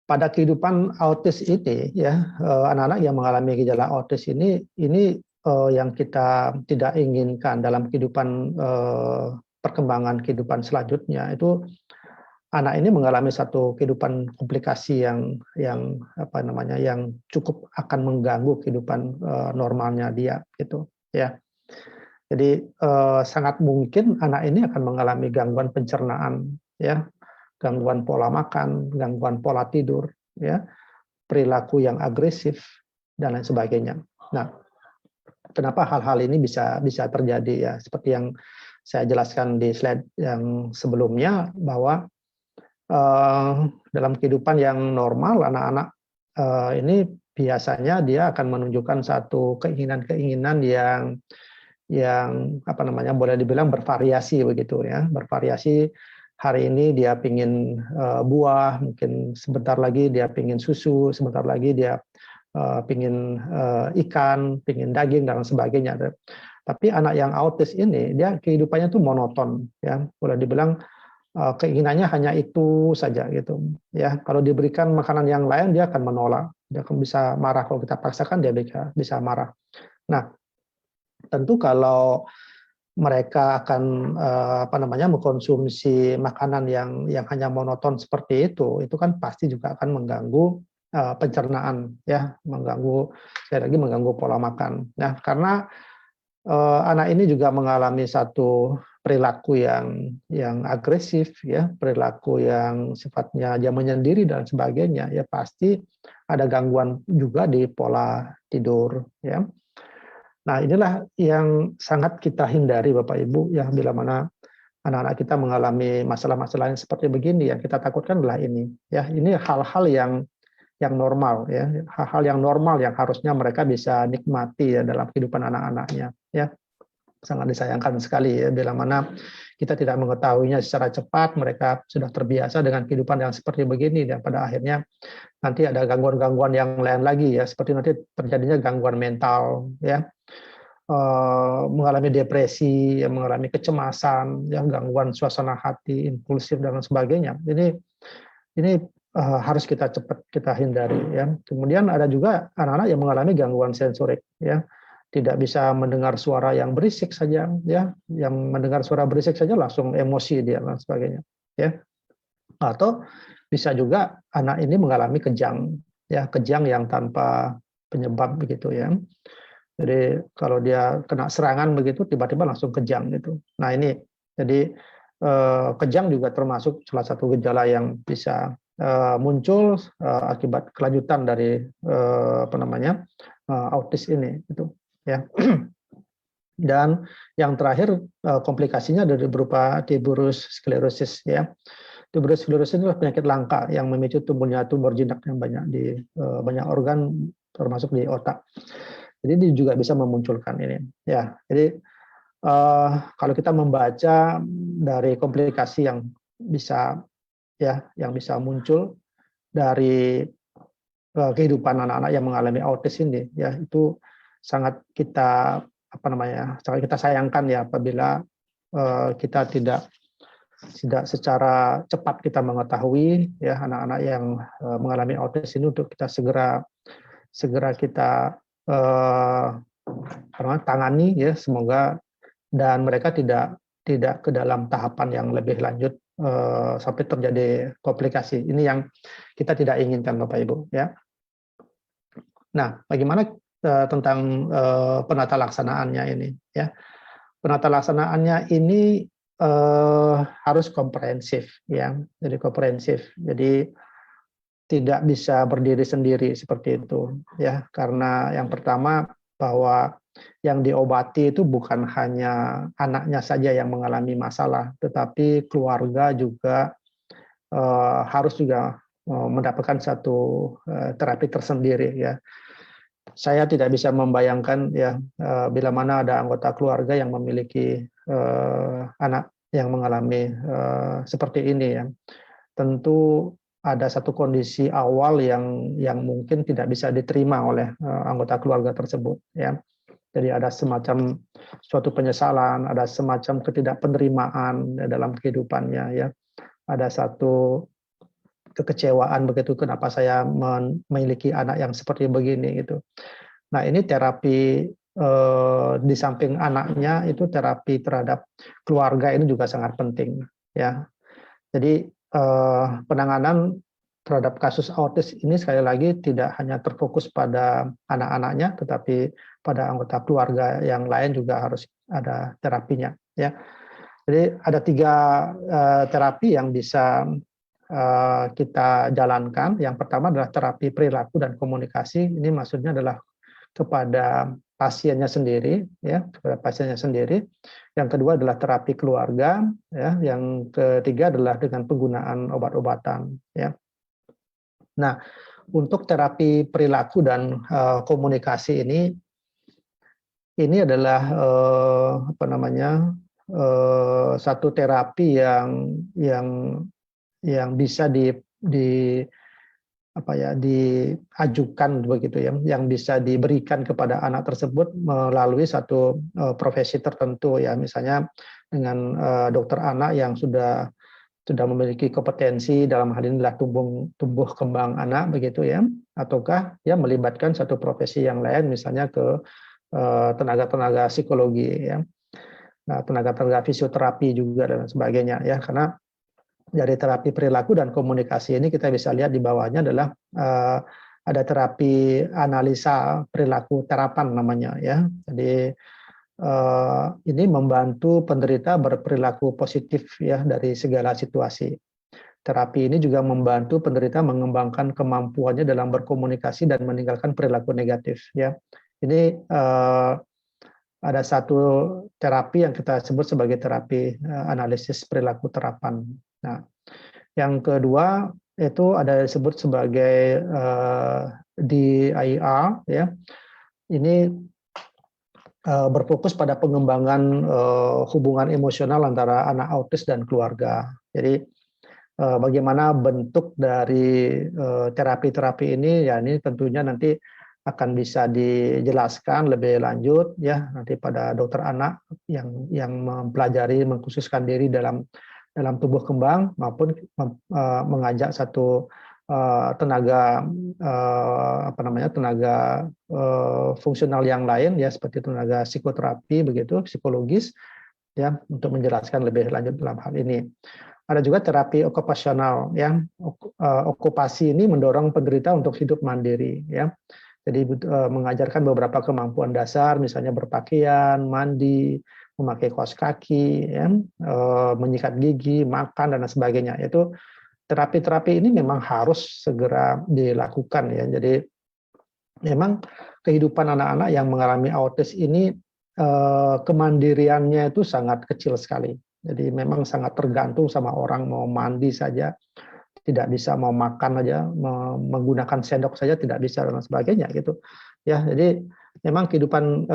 pada kehidupan autis ini ya, anak-anak yang mengalami gejala autis ini yang kita tidak inginkan dalam kehidupan perkembangan kehidupan selanjutnya, itu anak ini mengalami satu kehidupan komplikasi yang cukup akan mengganggu kehidupan normalnya dia gitu ya. Jadi sangat mungkin anak ini akan mengalami gangguan pencernaan ya, gangguan pola makan, gangguan pola tidur, ya, perilaku yang agresif dan lain sebagainya. Nah, kenapa hal-hal ini bisa terjadi ya? Seperti yang saya jelaskan di slide yang sebelumnya, bahwa dalam kehidupan yang normal anak-anak ini biasanya dia akan menunjukkan satu keinginan-keinginan yang boleh dibilang bervariasi begitu ya, bervariasi. Hari ini dia pingin buah, mungkin sebentar lagi dia pingin susu, sebentar lagi dia pingin ikan, pingin daging dan sebagainya. Tapi anak yang autis ini dia kehidupannya tuh monoton ya, boleh dibilang keinginannya hanya itu saja gitu ya. Kalau diberikan makanan yang lain dia akan menolak, dia akan bisa marah kalau kita paksakan, dia bisa marah. Nah, tentu kalau mereka akan mengkonsumsi makanan yang hanya monoton seperti itu kan pasti juga akan mengganggu pencernaan ya, mengganggu pola makan. Nah, karena anak ini juga mengalami satu perilaku yang agresif ya, perilaku yang sifatnya dia menyendiri dan sebagainya, ya pasti ada gangguan juga di pola tidur ya. Nah, inilah yang sangat kita hindari Bapak Ibu ya, bila mana anak-anak kita mengalami masalah-masalah yang seperti begini. Yang kita takutkan adalah ini ya, ini hal-hal yang normal ya, hal-hal yang normal yang harusnya mereka bisa nikmati ya dalam kehidupan anak-anaknya ya. Sangat disayangkan sekali ya, bila mana kita tidak mengetahuinya secara cepat, mereka sudah terbiasa dengan kehidupan yang seperti begini, dan pada akhirnya nanti ada gangguan-gangguan yang lain lagi ya, seperti nanti terjadinya gangguan mental ya, mengalami depresi, ya, mengalami kecemasan, ya, gangguan suasana hati, impulsif dan sebagainya. Ini harus kita hindari ya. Kemudian ada juga anak-anak yang mengalami gangguan sensorik ya, tidak bisa mendengar suara yang berisik saja ya, yang mendengar suara berisik saja langsung emosi dia dan sebagainya ya. Atau bisa juga anak ini mengalami kejang ya, kejang yang tanpa penyebab begitu ya. Jadi kalau dia kena serangan begitu tiba-tiba langsung kejang gitu. Nah, ini jadi kejang juga termasuk salah satu gejala yang bisa muncul akibat kelanjutan dari autis ini gitu ya. Dan yang terakhir komplikasinya dari berupa tuberous sclerosis ya. Tuberous sclerosis adalah penyakit langka yang memicu tumbuhnya tumor jinak yang banyak di banyak organ termasuk di otak. Jadi dia juga bisa memunculkan ini ya. Jadi kalau kita membaca dari komplikasi yang bisa ya yang bisa muncul dari kehidupan anak-anak yang mengalami autis ini, ya itu sangat kita sangat kita sayangkan ya apabila kita tidak secara cepat kita mengetahui ya anak-anak yang mengalami autis ini untuk kita segera kita tangani ya, semoga dan mereka tidak ke dalam tahapan yang lebih lanjut sampai terjadi komplikasi. Ini yang kita tidak inginkan Bapak Ibu ya. Nah, bagaimana tentang penata laksanaannya ini ya. Penata laksanaannya ini harus komprehensif ya. Jadi komprehensif. Jadi tidak bisa berdiri sendiri seperti itu ya, karena yang pertama bahwa yang diobati itu bukan hanya anaknya saja yang mengalami masalah, tetapi keluarga juga harus juga mendapatkan satu terapi tersendiri ya. Saya tidak bisa membayangkan ya bila mana ada anggota keluarga yang memiliki anak yang mengalami seperti ini ya. Tentu ada satu kondisi awal yang mungkin tidak bisa diterima oleh anggota keluarga tersebut ya. Jadi ada semacam suatu penyesalan, ada semacam ketidakpenerimaan dalam kehidupannya ya. Ada satu kekecewaan begitu, kenapa saya memiliki anak yang seperti begini gitu. Nah, ini terapi di samping anaknya itu terapi terhadap keluarga ini juga sangat penting ya. Jadi penanganan terhadap kasus autis ini sekali lagi tidak hanya terfokus pada anak-anaknya, tetapi pada anggota keluarga yang lain juga harus ada terapinya. Ya, jadi ada 3 terapi yang bisa kita jalankan. Yang pertama adalah terapi perilaku dan komunikasi. Ini maksudnya adalah kepada pasiennya sendiri, ya, kepada pasiennya sendiri. Yang kedua adalah terapi keluarga, ya. Yang ketiga adalah dengan penggunaan obat-obatan, ya. Nah, untuk terapi perilaku dan komunikasi ini adalah satu terapi yang bisa diajukan begitu ya, yang bisa diberikan kepada anak tersebut melalui satu profesi tertentu ya, misalnya dengan dokter anak yang sudah memiliki kompetensi dalam hal ini adalah tumbuh kembang anak begitu ya, ataukah ya melibatkan satu profesi yang lain misalnya ke tenaga-tenaga psikologi ya, nah, tenaga fisioterapi juga dan sebagainya ya, karena dari terapi perilaku dan komunikasi ini kita bisa lihat di bawahnya adalah ada terapi analisa perilaku terapan namanya ya. Jadi ini membantu penderita berperilaku positif ya dari segala situasi. Terapi ini juga membantu penderita mengembangkan kemampuannya dalam berkomunikasi dan meninggalkan perilaku negatif ya. Ini ada satu terapi yang kita sebut sebagai terapi analisis perilaku terapan. Nah, yang kedua itu ada disebut sebagai DIR ya. Ini berfokus pada pengembangan hubungan emosional antara anak autis dan keluarga. Jadi bagaimana bentuk dari terapi-terapi ini ya, ini tentunya nanti akan bisa dijelaskan lebih lanjut ya nanti pada dokter anak yang mempelajari mengkhususkan diri dalam tumbuh kembang maupun mengajak satu tenaga fungsional yang lain ya, seperti tenaga psikoterapi begitu, psikologis ya, untuk menjelaskan lebih lanjut dalam hal ini. Ada juga terapi okupasional ya. Okupasi ini mendorong penderita untuk hidup mandiri ya. Jadi mengajarkan beberapa kemampuan dasar, misalnya berpakaian, mandi, memakai kaos kaki, ya, menyikat gigi, makan dan sebagainya. Itu terapi-terapi ini memang harus segera dilakukan ya. Jadi memang kehidupan anak-anak yang mengalami autis ini kemandiriannya itu sangat kecil sekali. Jadi memang sangat tergantung sama orang, mau mandi saja tidak bisa, mau makan aja, menggunakan sendok saja tidak bisa dan sebagainya gitu. Ya, jadi memang kehidupan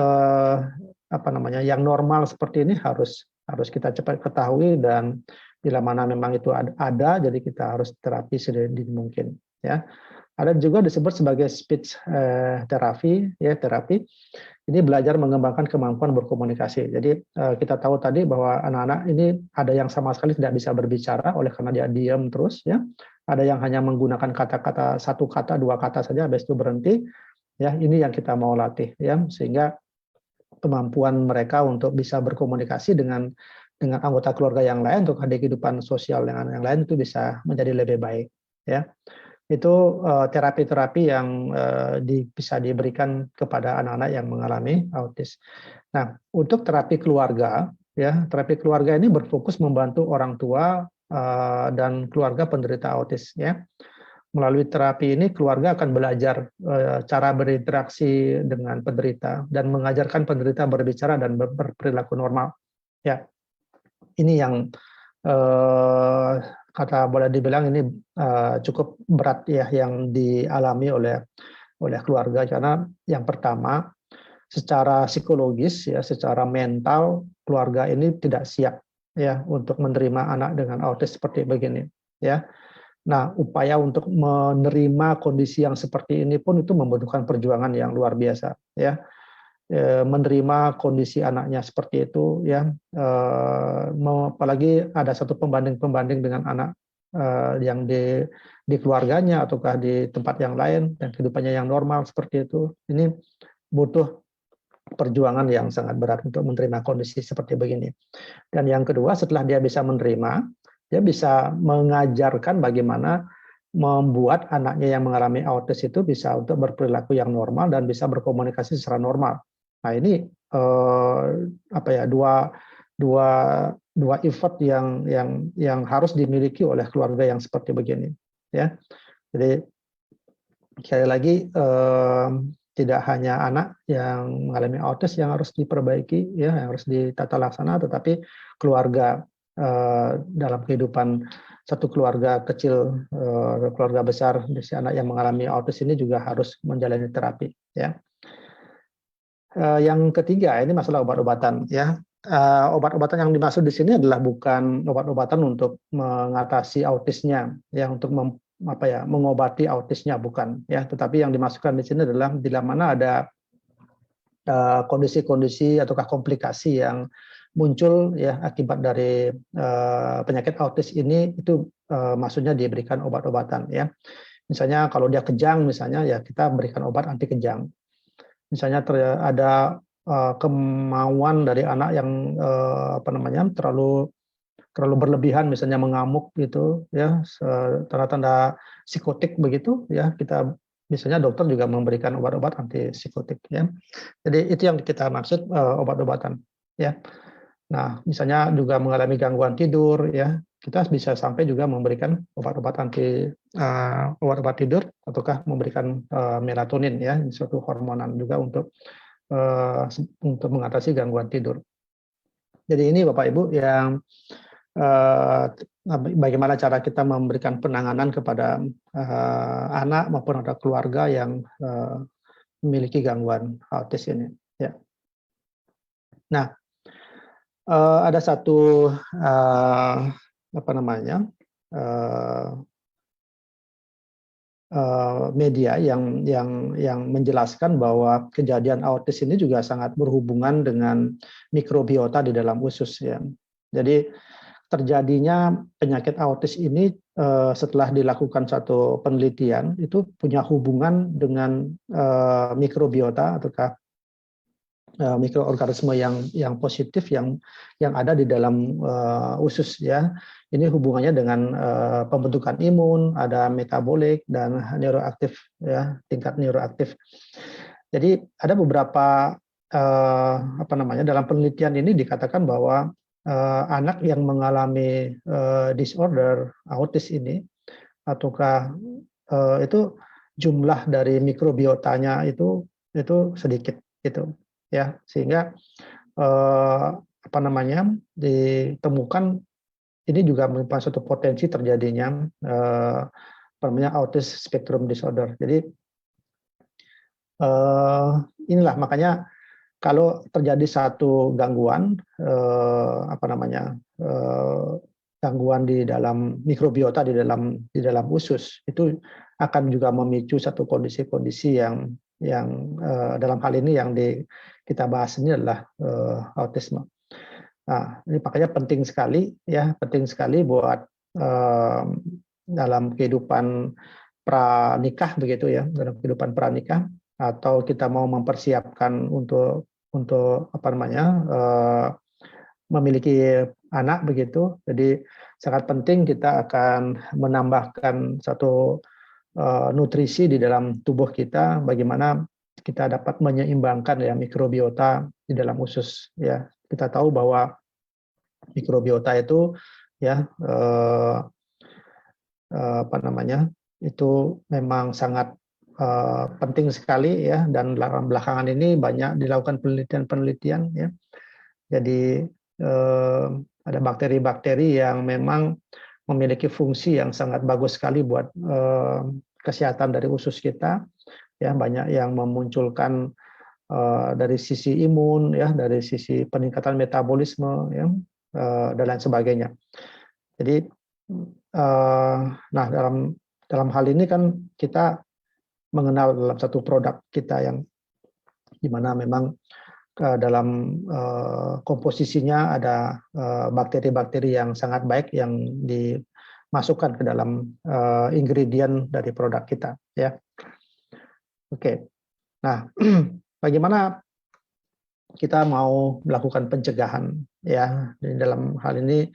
yang normal seperti ini harus kita cepat ketahui dan Bila mana memang itu ada, jadi kita harus terapi sedini mungkin. Ya, ada juga disebut sebagai speech terapi. Ya, terapi ini belajar mengembangkan kemampuan berkomunikasi. Jadi kita tahu tadi bahwa anak-anak ini ada yang sama sekali tidak bisa berbicara, oleh karena dia diam terus. Ya, ada yang hanya menggunakan kata-kata, satu kata, dua kata saja, habis itu berhenti. Ya, ini yang kita mau latih, ya, sehingga kemampuan mereka untuk bisa berkomunikasi dengan anggota keluarga yang lain, untuk ada kehidupan sosial dengan yang lain itu bisa menjadi lebih baik. Ya, itu terapi-terapi yang bisa diberikan kepada anak-anak yang mengalami autis. Nah, untuk terapi keluarga, ya, terapi keluarga ini berfokus membantu orang tua dan keluarga penderita autis. Ya, melalui terapi ini keluarga akan belajar cara berinteraksi dengan penderita dan mengajarkan penderita berbicara dan berperilaku normal. Ya, ini yang kata boleh dibilang ini cukup berat ya yang dialami oleh keluarga, karena yang pertama secara psikologis ya, secara mental keluarga ini tidak siap ya untuk menerima anak dengan autis seperti begini ya. Nah, upaya untuk menerima kondisi yang seperti ini pun itu membutuhkan perjuangan yang luar biasa ya. Menerima kondisi anaknya seperti itu ya, apalagi ada satu pembanding dengan anak yang di keluarganya ataukah di tempat yang lain dan kehidupannya yang normal seperti itu. Ini butuh perjuangan yang sangat berat untuk menerima kondisi seperti begini. Dan yang kedua, setelah dia bisa menerima, dia bisa mengajarkan bagaimana membuat anaknya yang mengalami autis itu bisa untuk berperilaku yang normal dan bisa berkomunikasi secara normal. Nah, ini dua effort yang harus dimiliki oleh keluarga yang seperti begini. Ya, jadi sekali lagi tidak hanya anak yang mengalami autis yang harus diperbaiki, ya, yang harus ditata laksana, tetapi keluarga dalam kehidupan satu keluarga kecil, keluarga besar, si anak yang mengalami autis ini juga harus menjalani terapi. Ya. Yang ketiga ini masalah obat-obatan. Ya, obat-obatan yang dimaksud di sini adalah bukan obat-obatan untuk mengatasi autisnya, ya, untuk mengobati autisnya, bukan, ya, tetapi yang dimasukkan di sini adalah bila mana ada kondisi-kondisi ataukah komplikasi yang muncul ya akibat dari penyakit autis ini, itu maksudnya diberikan obat-obatan ya. Misalnya kalau dia kejang misalnya, ya kita berikan obat anti kejang. Misalnya ada kemauan dari anak yang terlalu berlebihan, misalnya mengamuk gitu ya, tanda-tanda psikotik begitu ya, kita misalnya dokter juga memberikan obat-obat anti psikotik ya. Jadi itu yang kita maksud obat-obatan ya. Nah, misalnya juga mengalami gangguan tidur ya, kita bisa sampai juga memberikan obat-obat obat-obat tidur ataukah memberikan melatonin ya, suatu hormonan juga untuk mengatasi gangguan tidur. Jadi ini Bapak Ibu yang bagaimana cara kita memberikan penanganan kepada anak maupun ada keluarga yang memiliki gangguan autis ini. Ya. Nah, ada satu media yang menjelaskan bahwa kejadian autis ini juga sangat berhubungan dengan mikrobiota di dalam usus ya. Jadi terjadinya penyakit autis ini setelah dilakukan satu penelitian itu punya hubungan dengan mikrobiota ataukah mikroorganisme yang positif yang ada di dalam usus ya. Ini hubungannya dengan pembentukan imun, ada metabolik dan neuroaktif ya, tingkat neuroaktif. Jadi ada beberapa dalam penelitian ini dikatakan bahwa anak yang mengalami disorder autis ini ataukah itu jumlah dari mikrobiotanya itu sedikit gitu ya, sehingga ditemukan ini juga merupakan suatu potensi terjadinya autis spectrum disorder. Jadi inilah makanya kalau terjadi satu gangguan gangguan di dalam mikrobiota di dalam usus, itu akan juga memicu satu kondisi-kondisi yang dalam hal ini yang kita bahas ini adalah autisme. Nah, ini makanya penting sekali buat dalam kehidupan pranikah begitu ya, dalam kehidupan pranikah, atau kita mau mempersiapkan untuk apa namanya memiliki anak begitu. Jadi sangat penting kita akan menambahkan satu nutrisi di dalam tubuh kita, bagaimana kita dapat menyeimbangkan ya mikrobiota di dalam usus ya. Kita tahu bahwa mikrobiota itu ya apa namanya itu memang sangat penting sekali ya, dan dalam belakangan ini banyak dilakukan penelitian ya. Jadi ada bakteri-bakteri yang memang memiliki fungsi yang sangat bagus sekali buat kesehatan dari usus kita ya, banyak yang memunculkan dari sisi imun ya, dari sisi peningkatan metabolisme ya, dan lain sebagainya. Jadi nah dalam hal ini kan kita mengenal dalam satu produk kita yang dimana memang dalam komposisinya ada bakteri-bakteri yang sangat baik yang dimasukkan ke dalam ingredient dari produk kita ya. Oke. Nah, bagaimana kita mau melakukan pencegahan ya. Dalam hal ini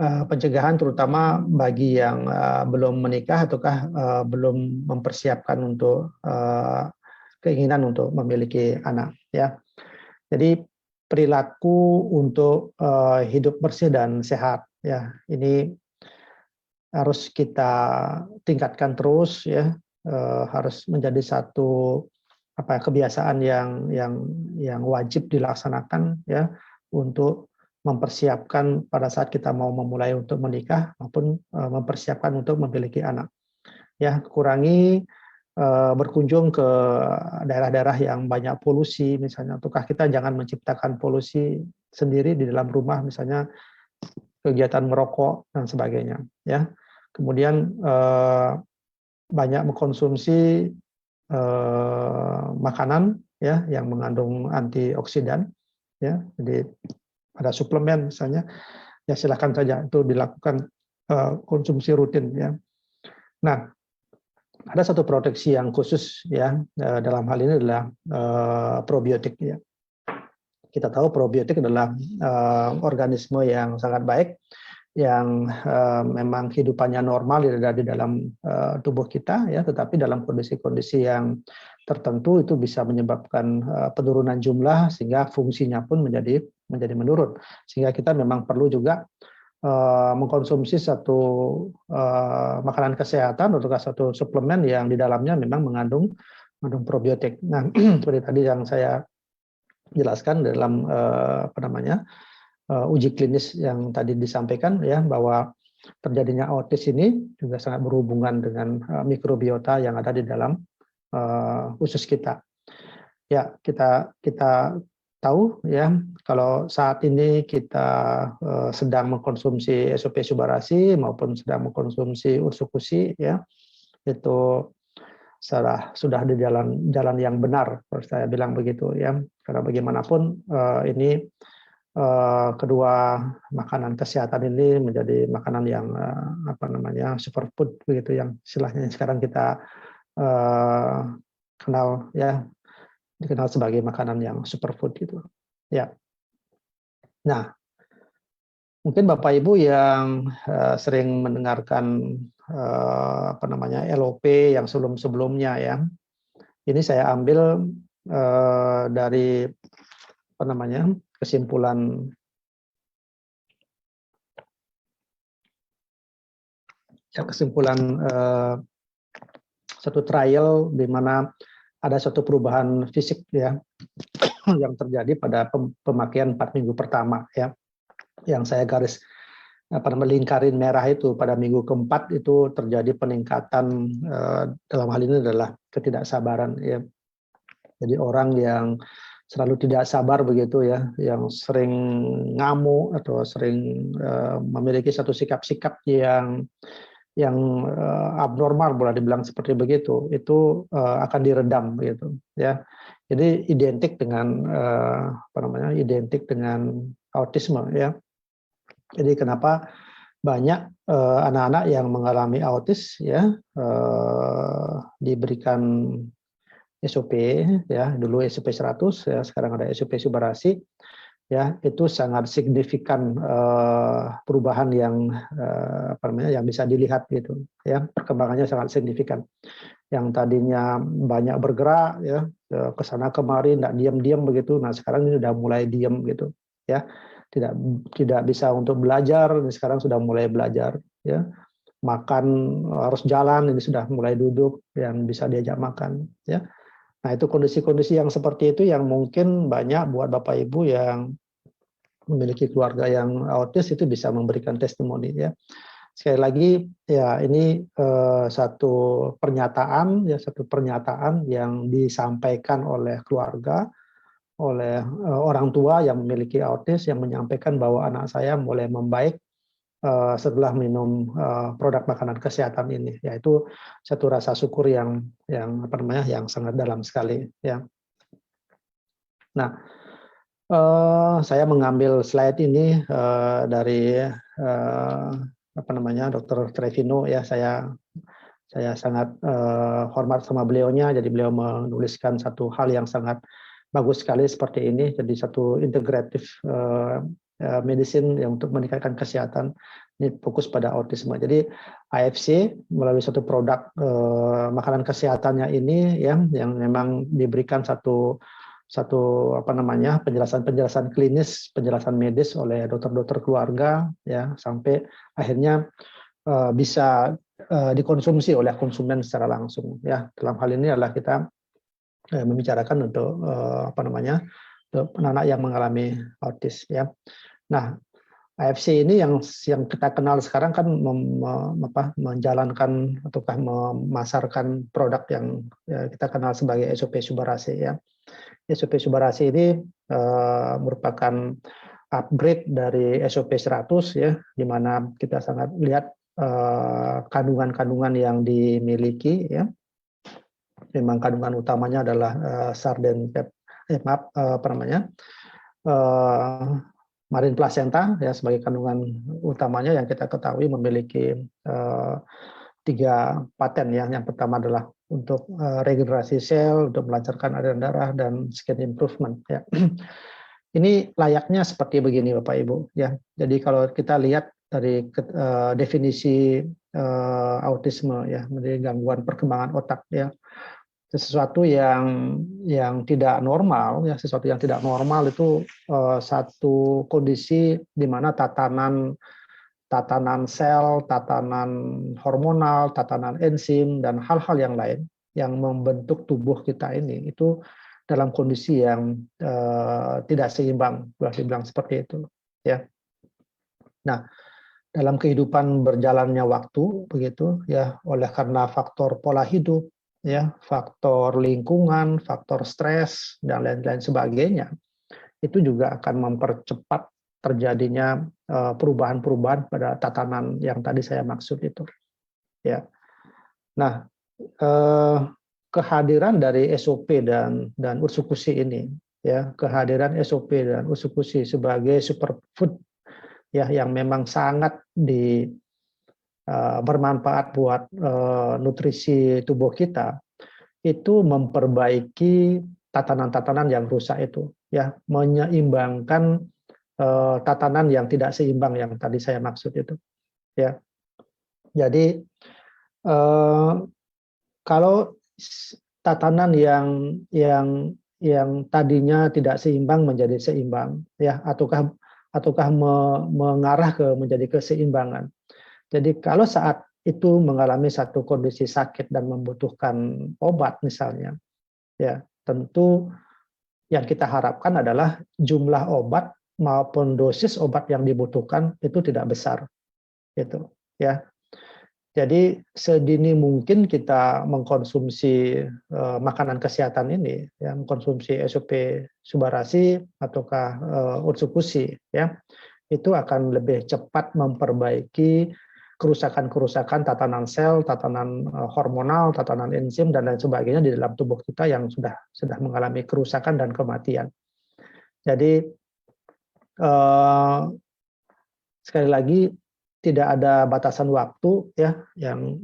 pencegahan terutama bagi yang belum menikah ataukah belum mempersiapkan untuk keinginan untuk memiliki anak ya. Jadi perilaku untuk hidup bersih dan sehat ya, ini harus kita tingkatkan terus ya, harus menjadi satu kebiasaan yang wajib dilaksanakan ya, untuk mempersiapkan pada saat kita mau memulai untuk menikah maupun mempersiapkan untuk memiliki anak ya. Kurangi berkunjung ke daerah-daerah yang banyak polusi misalnya, ataukah kita jangan menciptakan polusi sendiri di dalam rumah, misalnya kegiatan merokok dan sebagainya ya. Kemudian banyak mengkonsumsi makanan ya yang mengandung antioksidan ya. Jadi ada suplemen misalnya ya, silakan saja itu dilakukan konsumsi rutin ya. Nah, ada satu proteksi yang khusus ya dalam hal ini adalah probiotik ya. Kita tahu probiotik adalah organisme yang sangat baik yang memang kehidupannya normal di dalam tubuh kita ya, tetapi dalam kondisi-kondisi yang tertentu itu bisa menyebabkan penurunan jumlah sehingga fungsinya pun menjadi menurun. Sehingga kita memang perlu juga mengkonsumsi satu makanan kesehatan atau satu suplemen yang di dalamnya memang mengandung probiotik. Nah, seperti tadi yang saya jelaskan dalam uji klinis yang tadi disampaikan ya, bahwa terjadinya autis ini juga sangat berhubungan dengan mikrobiota yang ada di dalam usus kita. Ya, kita tahu ya, kalau saat ini kita sedang mengkonsumsi SOP Subarasi maupun sedang mengkonsumsi Usukusi ya, itu sudah di jalan yang benar, harus saya bilang begitu ya. Karena bagaimanapun ini kedua makanan kesehatan ini menjadi makanan yang superfood begitu, yang istilahnya sekarang kita kenal ya, dikenal sebagai makanan yang superfood gitu ya. Nah, mungkin Bapak Ibu yang sering mendengarkan LOP yang sebelumnya ya, ini saya ambil dari kesimpulan satu trial di mana ada suatu perubahan fisik ya yang terjadi pada pemakaian 4 minggu pertama ya, yang saya garis lingkarin merah itu. Pada minggu keempat itu terjadi peningkatan, dalam hal ini adalah ketidaksabaran ya. Jadi orang yang selalu tidak sabar begitu ya, yang sering ngamuk atau sering memiliki satu sikap-sikap yang abnormal, boleh dibilang seperti begitu, itu akan diredam gitu ya. Jadi identik dengan identik dengan autisme ya. Jadi kenapa banyak anak-anak yang mengalami autis ya diberikan SOP ya, dulu SOP 100 ya, sekarang ada SOP Subarasi ya, itu sangat signifikan perubahan yang yang bisa dilihat gitu ya, perkembangannya sangat signifikan. Yang tadinya banyak bergerak ya, ke sana kemari tidak diam-diam begitu, nah sekarang ini sudah mulai diam gitu ya, tidak bisa untuk belajar, sekarang sudah mulai belajar ya, makan harus jalan, ini sudah mulai duduk dan bisa diajak makan ya. Nah, itu kondisi-kondisi yang seperti itu yang mungkin banyak buat Bapak Ibu yang memiliki keluarga yang autis itu bisa memberikan testimoni ya. Sekali lagi ya, ini satu pernyataan yang disampaikan oleh keluarga, oleh orang tua yang memiliki autis, yang menyampaikan bahwa anak saya mulai membaik setelah minum produk makanan kesehatan ini, yaitu satu rasa syukur yang sangat dalam sekali ya. Nah, saya mengambil slide ini dari Dr. Trevino ya. Saya sangat hormat sama beliaunya, jadi beliau menuliskan satu hal yang sangat bagus sekali seperti ini, jadi satu integratif medicine yang untuk meningkatkan kesehatan, ini fokus pada autisme. Jadi AFC melalui satu produk makanan kesehatannya ini ya, yang memang diberikan satu penjelasan klinis, penjelasan medis oleh dokter-dokter keluarga ya, sampai akhirnya bisa dikonsumsi oleh konsumen secara langsung ya. Dalam hal ini adalah kita membicarakan untuk untuk anak yang mengalami autis ya. Nah, AFC ini yang kita kenal sekarang kan menjalankan ataukah memasarkan produk yang kita kenal sebagai SOP Subarasi ya. SOP Subarasi ini merupakan upgrade dari SOP 100 ya, di mana kita sangat lihat kandungan-kandungan yang dimiliki ya. Memang kandungan utamanya adalah marin placenta ya, sebagai kandungan utamanya yang kita ketahui memiliki 3 paten ya. Yang pertama adalah untuk regenerasi sel, untuk melancarkan aliran darah, dan skin improvement ya. Ini layaknya seperti begini Bapak Ibu ya. Jadi kalau kita lihat dari definisi autisme ya, menjadi gangguan perkembangan otak ya, sesuatu yang tidak normal ya, sesuatu yang tidak normal itu satu kondisi di mana tatanan sel, tatanan hormonal, tatanan enzim, dan hal-hal yang lain yang membentuk tubuh kita ini itu dalam kondisi yang tidak seimbang, boleh dibilang seperti itu ya. Nah, dalam kehidupan berjalannya waktu begitu ya, oleh karena faktor pola hidup ya, faktor lingkungan, faktor stres, dan lain-lain sebagainya, itu juga akan mempercepat terjadinya perubahan-perubahan pada tatanan yang tadi saya maksud itu ya. Nah, kehadiran dari SOP dan Ursukusi ini ya, kehadiran SOP dan Ursukusi sebagai superfood ya, yang memang sangat bermanfaat buat nutrisi tubuh kita, itu memperbaiki tatanan-tatanan yang rusak itu ya, menyeimbangkan tatanan yang tidak seimbang yang tadi saya maksud itu ya. Jadi kalau tatanan yang tadinya tidak seimbang menjadi seimbang ya, ataukah mengarah ke menjadi keseimbangan. Jadi kalau saat itu mengalami satu kondisi sakit dan membutuhkan obat misalnya, ya tentu yang kita harapkan adalah jumlah obat maupun dosis obat yang dibutuhkan itu tidak besar, gitu ya. Jadi sedini mungkin kita mengkonsumsi makanan kesehatan ini, ya, mengkonsumsi SOP Subarasi ataukah Utsukushi, ya, itu akan lebih cepat memperbaiki kerusakan-kerusakan tatanan sel, tatanan hormonal, tatanan enzim dan lain sebagainya di dalam tubuh kita yang sudah mengalami kerusakan dan kematian. Jadi sekali lagi tidak ada batasan waktu, ya, yang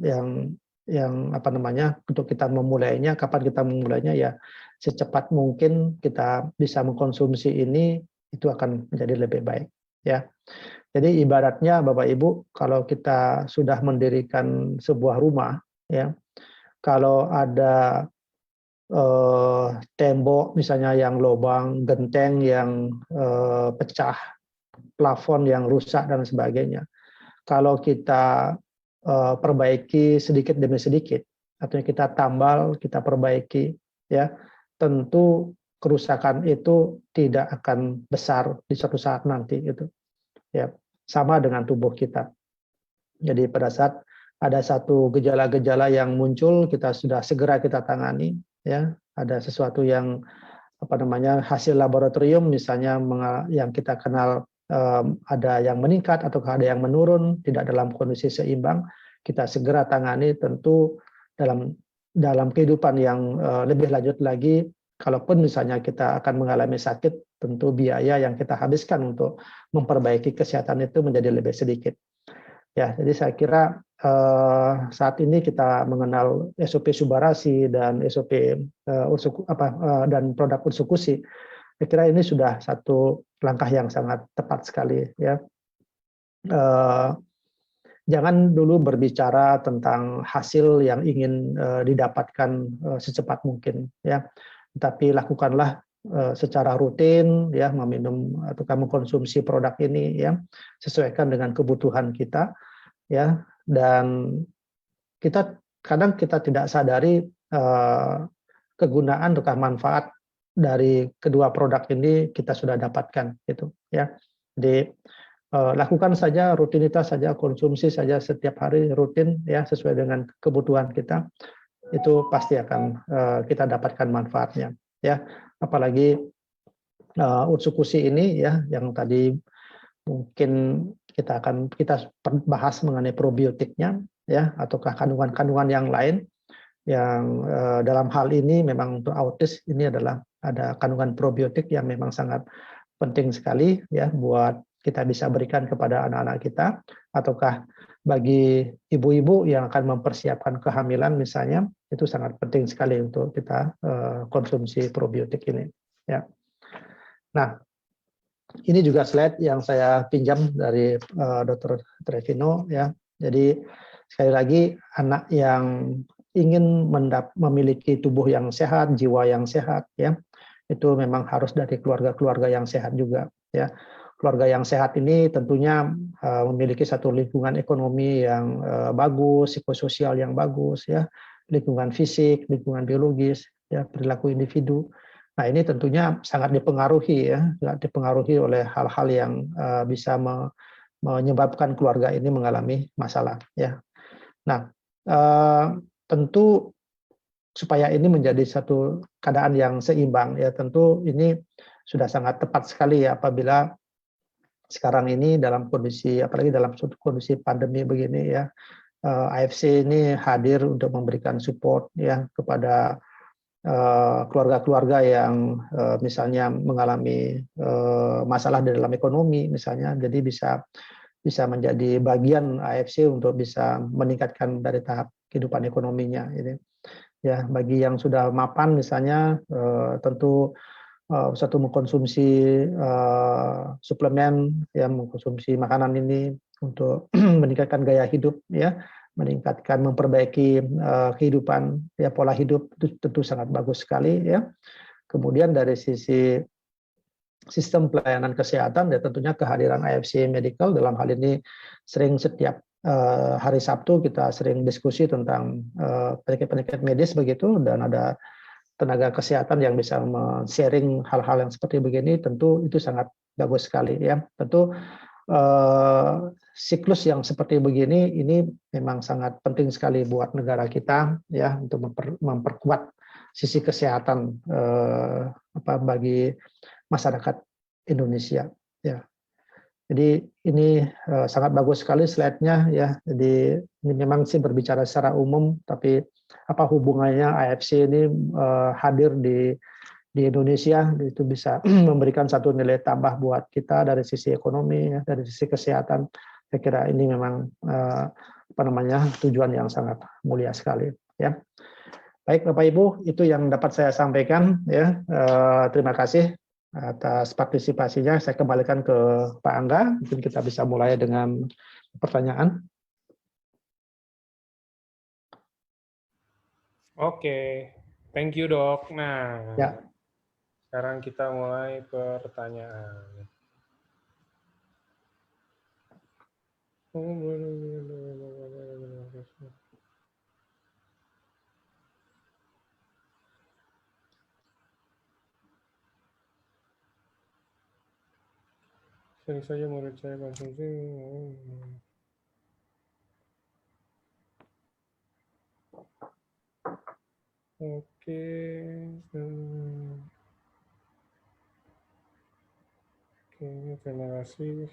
apa namanya, untuk kita memulainya. Kapan kita memulainya, ya secepat mungkin kita bisa mengkonsumsi ini, itu akan menjadi lebih baik, ya. Jadi ibaratnya Bapak Ibu, kalau kita sudah mendirikan sebuah rumah, ya, kalau ada tembok misalnya yang lubang, genteng yang pecah, plafon yang rusak dan sebagainya, kalau kita perbaiki sedikit demi sedikit, artinya kita tambal, kita perbaiki, ya, tentu kerusakan itu tidak akan besar di suatu saat nanti, gitu, ya. Sama dengan tubuh kita. Jadi pada saat ada satu gejala-gejala yang muncul, kita sudah segera kita tangani, ya. Ada sesuatu yang apa namanya, hasil laboratorium misalnya yang kita kenal ada yang meningkat atau ada yang menurun, tidak dalam kondisi seimbang, kita segera tangani. Tentu dalam kehidupan yang lebih lanjut lagi, kalaupun misalnya kita akan mengalami sakit, tentu biaya yang kita habiskan untuk memperbaiki kesehatan itu menjadi lebih sedikit. Ya, jadi saya kira saat ini kita mengenal SOP Subarasi dan SOP dan produk Utsukushi. Saya kira ini sudah satu langkah yang sangat tepat sekali, ya. Jangan dulu berbicara tentang hasil yang ingin didapatkan secepat mungkin, ya. Tapi lakukanlah secara rutin, ya, meminum atau mengkonsumsi produk ini, ya, sesuaikan dengan kebutuhan kita, ya. Dan kadang kita tidak sadari kegunaan atau manfaat dari kedua produk ini kita sudah dapatkan, gitu, ya. Jadi lakukan saja, rutinitas saja, konsumsi saja setiap hari rutin, ya, sesuai dengan kebutuhan kita, itu pasti akan kita dapatkan manfaatnya, ya. Apalagi Utsukushi ini, ya, yang tadi mungkin kita bahas mengenai probiotiknya, ya, ataukah kandungan-kandungan yang lain yang dalam hal ini memang untuk autis ini adalah ada kandungan probiotik yang memang sangat penting sekali, ya, buat kita bisa berikan kepada anak-anak kita, ataukah bagi ibu-ibu yang akan mempersiapkan kehamilan misalnya, itu sangat penting sekali untuk kita konsumsi probiotik ini, ya. Nah, ini juga slide yang saya pinjam dari Dr. Trevino, ya. Jadi sekali lagi, anak yang ingin memiliki tubuh yang sehat, jiwa yang sehat, ya, itu memang harus dari keluarga-keluarga yang sehat juga, ya. Keluarga yang sehat ini tentunya memiliki satu lingkungan ekonomi yang bagus, psikososial yang bagus, ya, lingkungan fisik, lingkungan biologis, ya, perilaku individu. Nah, ini tentunya sangat dipengaruhi, ya, dipengaruhi oleh hal-hal yang bisa menyebabkan keluarga ini mengalami masalah, ya. Nah, tentu supaya ini menjadi satu keadaan yang seimbang, ya, tentu ini sudah sangat tepat sekali, ya, apabila sekarang ini dalam kondisi, apalagi dalam suatu kondisi pandemi begini, ya, AFC ini hadir untuk memberikan support, ya, kepada keluarga-keluarga yang misalnya mengalami masalah di dalam ekonomi misalnya, jadi bisa menjadi bagian AFC untuk bisa meningkatkan dari tahap kehidupan ekonominya ini, ya. Bagi yang sudah mapan misalnya tentu satu mengkonsumsi suplemen, ya, mengkonsumsi makanan ini untuk meningkatkan gaya hidup, ya, memperbaiki kehidupan, ya, pola hidup, itu tentu sangat bagus sekali, ya. Kemudian dari sisi sistem pelayanan kesehatan, ya, tentunya kehadiran AFC Medical dalam hal ini sering setiap hari Sabtu kita sering diskusi tentang penyakit-penyakit medis begitu, dan ada tenaga kesehatan yang bisa sharing hal-hal yang seperti begini, tentu itu sangat bagus sekali, ya. Tentu siklus yang seperti begini ini memang sangat penting sekali buat negara kita ya untuk memperkuat sisi kesehatan bagi masyarakat Indonesia ya. Jadi ini sangat bagus sekali slide-nya ya. Jadi ini memang sih berbicara secara umum, tapi apa hubungannya AFC ini hadir di Indonesia itu bisa memberikan satu nilai tambah buat kita dari sisi ekonomi, ya, dari sisi kesehatan. Saya kira ini memang tujuan yang sangat mulia sekali. Ya, baik Bapak Ibu, itu yang dapat saya sampaikan. Ya, terima kasih atas partisipasinya. Saya kembalikan ke Pak Angga. Mungkin kita bisa mulai dengan pertanyaan. Oke, thank you dok. Nah, ya. Sekarang kita mulai pertanyaan. Sering saja murid saya konsumsi. Oke. Oke, terima kasih.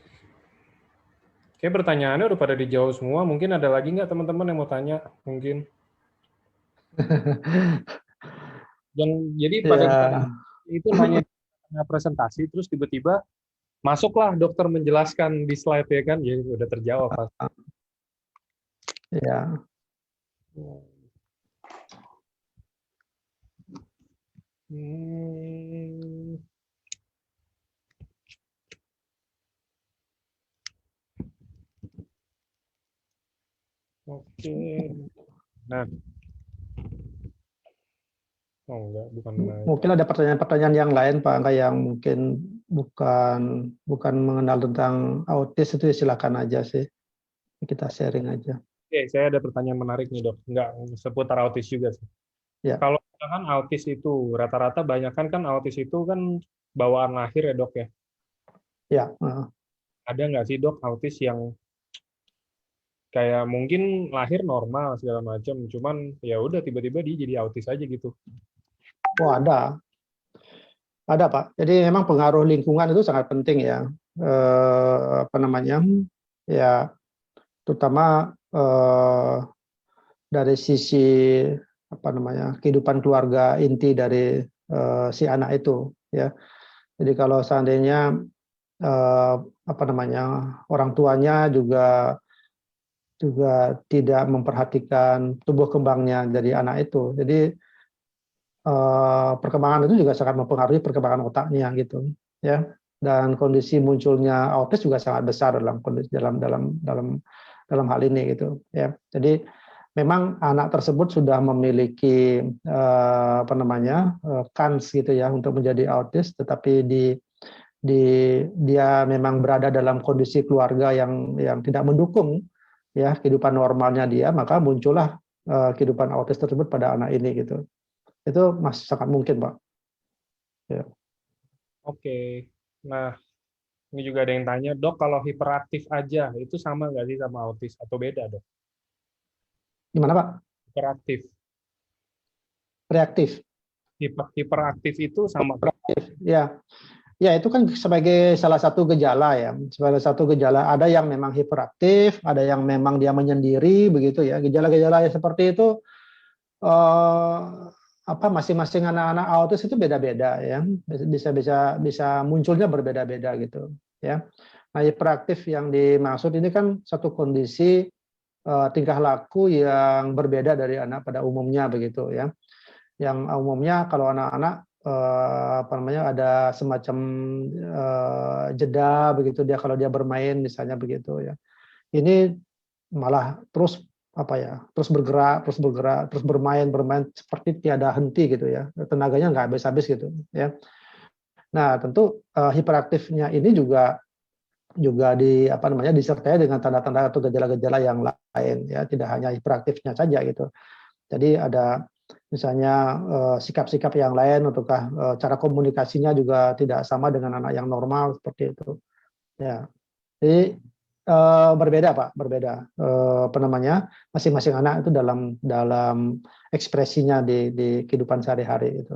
Oke, pertanyaannya udah pada dijawab semua. Mungkin ada lagi nggak teman-teman yang mau tanya? Mungkin. Jadi pada itu nanya presentasi, terus tiba-tiba masuklah dokter menjelaskan di slide ya kan, ya udah terjawab pasti. Ya. Oke. Nah. Oh enggak, bukan. Mungkin ada pertanyaan-pertanyaan yang lain Pak Angga yang mungkin bukan mengenal tentang autis, itu silakan aja sih. Kita sharing aja. Oke, saya ada pertanyaan menarik nih dok. Enggak seputar autis juga sih. Ya. Kalau misalkan autis itu rata-rata banyak kan autis itu kan bawaan lahir ya dok ya? Ya. Ada nggak sih dok autis yang kayak mungkin lahir normal segala macam, cuman ya udah tiba-tiba dia jadi autis aja gitu? Oh ada Pak. Jadi memang pengaruh lingkungan itu sangat penting ya. Ya terutama dari sisi kehidupan keluarga inti dari si anak itu ya. Jadi kalau seandainya orang tuanya juga tidak memperhatikan tumbuh kembangnya dari anak itu, jadi perkembangan itu juga sangat mempengaruhi perkembangan otaknya gitu ya. Dan kondisi munculnya autis juga sangat besar dalam hal ini gitu ya. Jadi memang anak tersebut sudah memiliki kans gitu ya untuk menjadi autis, tetapi dia memang berada dalam kondisi keluarga yang tidak mendukung ya kehidupan normalnya dia, maka muncullah kehidupan autis tersebut pada anak ini gitu. Itu masih sangat mungkin, Pak. Ya. Oke. Nah, ini juga ada yang tanya, dok kalau hiperaktif aja itu sama nggak sih sama autis atau beda dok? Gimana Pak? Hiperaktif. Reaktif. Hiperaktif itu sama. Ya. Ya, itu kan sebagai salah satu gejala ya. Sebagai satu gejala, ada yang memang hiperaktif, ada yang memang munyendiri begitu ya. Gejala-gejala seperti itu masing-masing anak-anak autis itu beda-beda ya. Bisa munculnya berbeda-beda gitu ya. Nah, hiperaktif yang dimaksud ini kan satu kondisi tingkah laku yang berbeda dari anak pada umumnya begitu ya. Yang umumnya kalau anak-anak ada semacam jeda begitu dia kalau dia bermain misalnya begitu ya. Ini malah terus bergerak, terus bermain seperti tiada henti gitu ya. Tenaganya nggak habis-habis gitu ya. Nah, tentu hiperaktifnya ini juga disertai dengan tanda-tanda atau gejala-gejala yang lain ya, tidak hanya hiperaktifnya saja gitu. Jadi ada misalnya sikap-sikap yang lain, ataukah cara komunikasinya juga tidak sama dengan anak yang normal seperti itu. Ya. Jadi berbeda Pak, berbeda. Apa namanya, masing-masing anak itu dalam ekspresinya di kehidupan sehari-hari itu.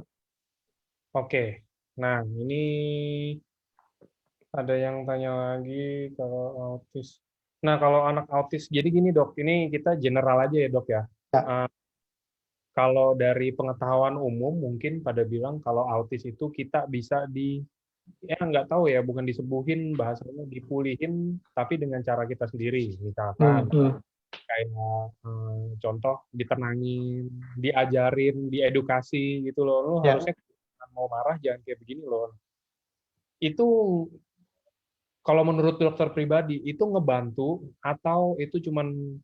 Oke. Nah, ini ada yang tanya lagi kalau autis. Nah, kalau anak autis, jadi gini dok, ini kita general aja ya dok ya. Ya, Eh, Kalau dari pengetahuan umum mungkin pada bilang kalau autis itu kita bisa ya nggak tahu ya, bukan disembuhin, bahasanya dipulihin, tapi dengan cara kita sendiri. hmm, Misalkan hmm, kayak contoh ditenangin, diajarin, diedukasi gitu loh. Lo ya, harusnya mau marah jangan kayak begini loh. Itu kalau menurut dokter pribadi itu ngebantu atau itu cuman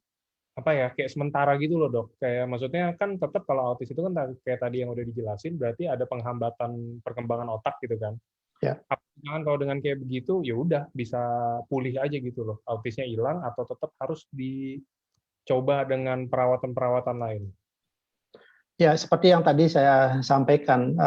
apa ya kayak sementara gitu loh dok, kayak maksudnya kan tetap kalau autis itu kan kayak tadi yang udah dijelasin berarti ada penghambatan perkembangan otak gitu kan. ya. Jangan kalau dengan kayak begitu ya udah bisa pulih aja gitu loh, autisnya hilang atau tetap harus dicoba dengan perawatan-perawatan lain. Ya, seperti yang tadi saya sampaikan,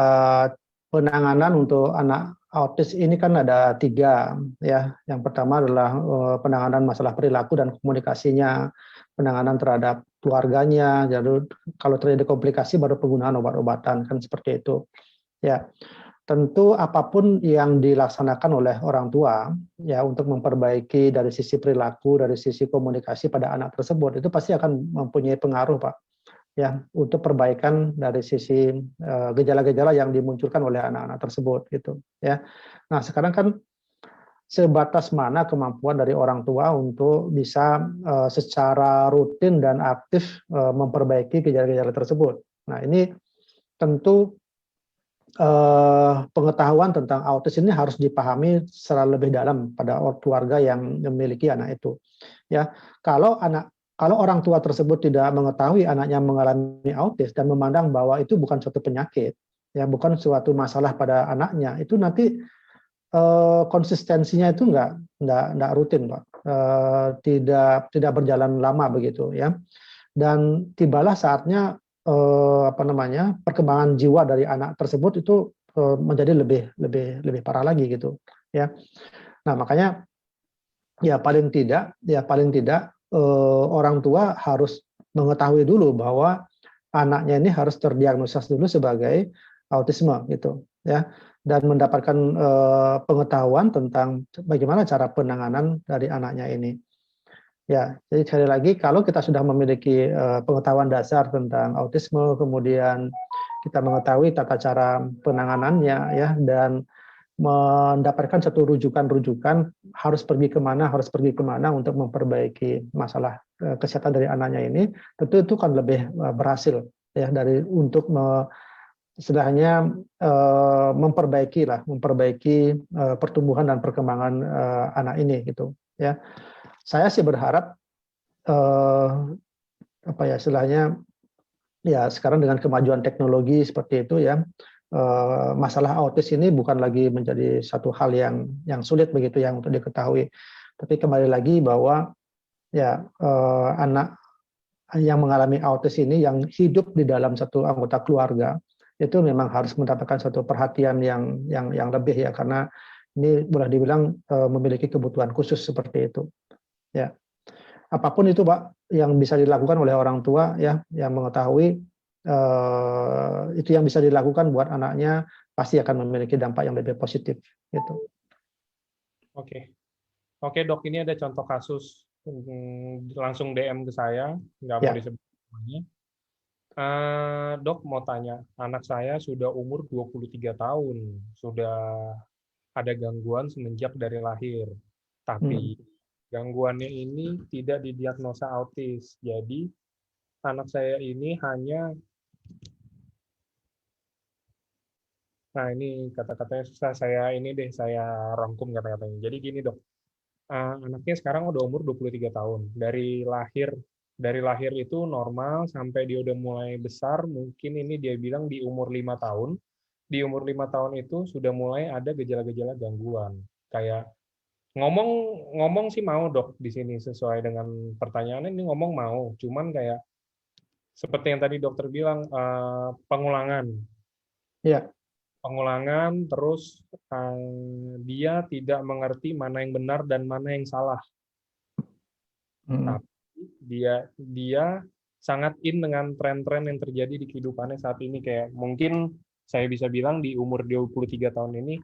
penanganan untuk anak autis ini kan ada 3 ya. Yang pertama adalah penanganan masalah perilaku dan komunikasinya, penanganan terhadap keluarganya. Jadi kalau terjadi komplikasi baru penggunaan obat-obatan kan seperti itu. Ya, tentu apapun yang dilaksanakan oleh orang tua ya untuk memperbaiki dari sisi perilaku, dari sisi komunikasi pada anak tersebut itu pasti akan mempunyai pengaruh, Pak. Ya, untuk perbaikan dari sisi gejala-gejala yang dimunculkan oleh anak-anak tersebut gitu ya. Nah, sekarang kan sebatas mana kemampuan dari orang tua untuk bisa secara rutin dan aktif memperbaiki gejala-gejala tersebut. Nah, ini tentu pengetahuan tentang autis ini harus dipahami secara lebih dalam pada keluarga yang memiliki anak itu. Ya, kalau orang tua tersebut tidak mengetahui anaknya mengalami autis dan memandang bahwa itu bukan suatu penyakit, ya bukan suatu masalah pada anaknya, itu nanti konsistensinya itu nggak rutin, Pak. Tidak berjalan lama begitu ya. Dan tibalah saatnya apa namanya perkembangan jiwa dari anak tersebut itu menjadi lebih lebih lebih parah lagi gitu ya. Nah, makanya ya paling tidak orang tua harus mengetahui dulu bahwa anaknya ini harus terdiagnosa dulu sebagai autisme gitu ya, dan mendapatkan pengetahuan tentang bagaimana cara penanganan dari anaknya ini. Ya, jadi sekali lagi kalau kita sudah memiliki pengetahuan dasar tentang autisme, kemudian kita mengetahui tata cara penanganannya ya, dan mendapatkan satu rujukan-rujukan harus pergi kemana untuk memperbaiki masalah kesehatan dari anaknya ini, tentu itu kan lebih berhasil ya dari untuk istilahnya memperbaiki pertumbuhan dan perkembangan anak ini gitu ya. Saya sih berharap apa ya istilahnya ya sekarang dengan kemajuan teknologi seperti itu ya, masalah autis ini bukan lagi menjadi satu hal yang sulit begitu yang untuk diketahui. Tapi kembali lagi bahwa ya anak yang mengalami autis ini yang hidup di dalam satu anggota keluarga itu memang harus mendapatkan satu perhatian yang lebih ya, karena ini boleh dibilang memiliki kebutuhan khusus seperti itu. Ya, apapun itu Pak yang bisa dilakukan oleh orang tua ya yang mengetahui itu yang bisa dilakukan buat anaknya pasti akan memiliki dampak yang lebih positif gitu. Oke. Oke dok, ini ada contoh kasus langsung DM ke saya, nggak mau Ya. disebut namanya. Dok mau tanya, anak saya sudah umur 23 tahun, sudah ada gangguan semenjak dari lahir. Hmm. Tapi gangguannya ini tidak didiagnosa autis. Jadi anak saya ini hanya, nah ini kata-katanya susah, saya ini deh, saya rangkum kata-katanya. Jadi gini dok, anaknya sekarang udah umur 23 tahun. Dari lahir itu normal sampai dia udah mulai besar, mungkin ini dia bilang di umur 5 tahun. Di umur 5 tahun itu sudah mulai ada gejala-gejala gangguan. Kayak ngomong ngomong sih mau dok di sini sesuai dengan pertanyaannya, ini ngomong mau, cuman kayak seperti yang tadi dokter bilang pengulangan. Ya. pengulangan, terus dia tidak mengerti mana yang benar dan mana yang salah. Hmm. Tapi dia sangat in dengan tren-tren yang terjadi di kehidupannya saat ini. Kayak mungkin saya bisa bilang di umur 23 tahun ini,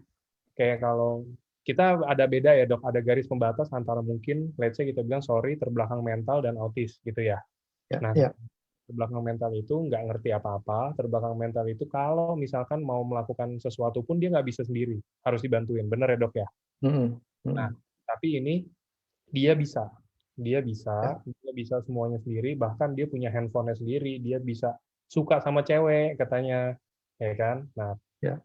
kayak kalau kita ada beda ya dok, ada garis pembatas antara mungkin, let's say kita bilang sorry, terbelakang mental dan autis gitu ya. Ya, Nah, ya. terbelakang mental itu nggak ngerti apa-apa, terbelakang mental itu kalau misalkan mau melakukan sesuatu pun dia nggak bisa sendiri, harus dibantuin, bener ya dok ya? Hmm. Nah, Hmm. tapi ini dia bisa, Ya, dia bisa semuanya sendiri, bahkan dia punya handphonenya sendiri, dia bisa suka sama cewek katanya, ya kan? Nah, ya.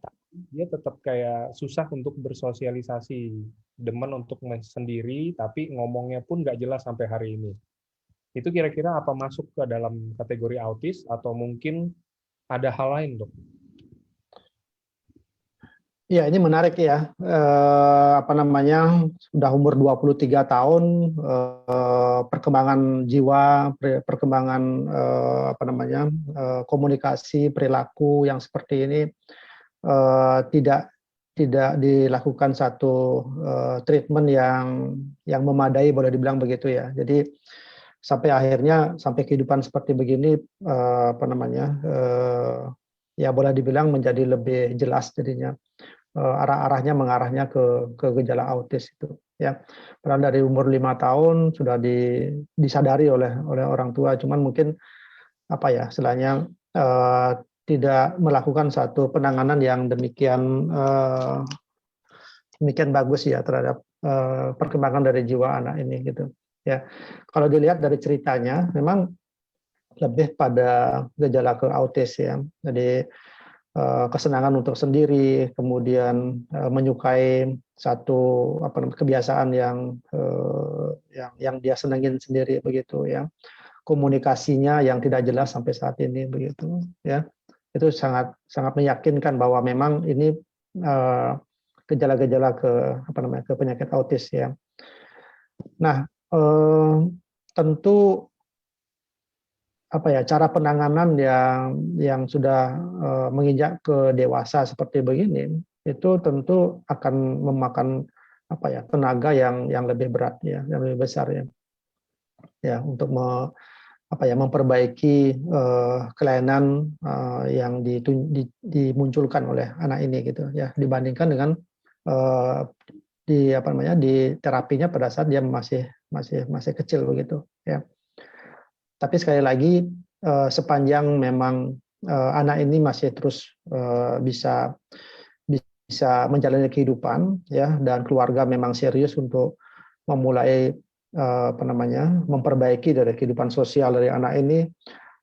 dia tetap kayak susah untuk bersosialisasi, demen untuk sendiri, tapi ngomongnya pun nggak jelas sampai hari ini. Itu kira-kira apa masuk ke dalam kategori autis atau mungkin ada hal lain, Dok? Ya, ini menarik ya. Apa namanya, sudah umur 23 tahun, perkembangan jiwa, perkembangan apa namanya, komunikasi, perilaku yang seperti ini tidak tidak dilakukan satu treatment yang memadai, boleh dibilang begitu ya. Jadi sampai akhirnya sampai kehidupan seperti begini apa namanya, ya boleh dibilang menjadi lebih jelas jadinya. Arah-arahnya mengarahnya ke gejala autis itu ya. Padahal dari umur 5 tahun sudah disadari oleh orang tua, cuman mungkin apa ya istilahnya tidak melakukan satu penanganan yang demikian bagus ya terhadap perkembangan dari jiwa anak ini gitu ya. Kalau dilihat dari ceritanya memang lebih pada gejala ke autis ya. Jadi kesenangan untuk sendiri, kemudian menyukai satu apa namanya kebiasaan yang dia senangin sendiri begitu ya. Komunikasinya yang tidak jelas sampai saat ini begitu ya. Itu sangat sangat meyakinkan bahwa memang ini gejala-gejala ke apa namanya ke penyakit autis ya. Nah, tentu apa ya cara penanganan yang sudah menginjak ke dewasa seperti begini itu tentu akan memakan apa ya tenaga yang lebih berat ya, yang lebih besar ya. Ya, untuk apa ya memperbaiki kelainan yang dimunculkan oleh anak ini gitu ya dibandingkan dengan eh, di apa namanya di terapinya pada saat dia masih kecil begitu ya. Tapi sekali lagi sepanjang memang anak ini masih terus bisa bisa menjalani kehidupan ya dan keluarga memang serius untuk memulai apa namanya memperbaiki dari kehidupan sosial dari anak ini,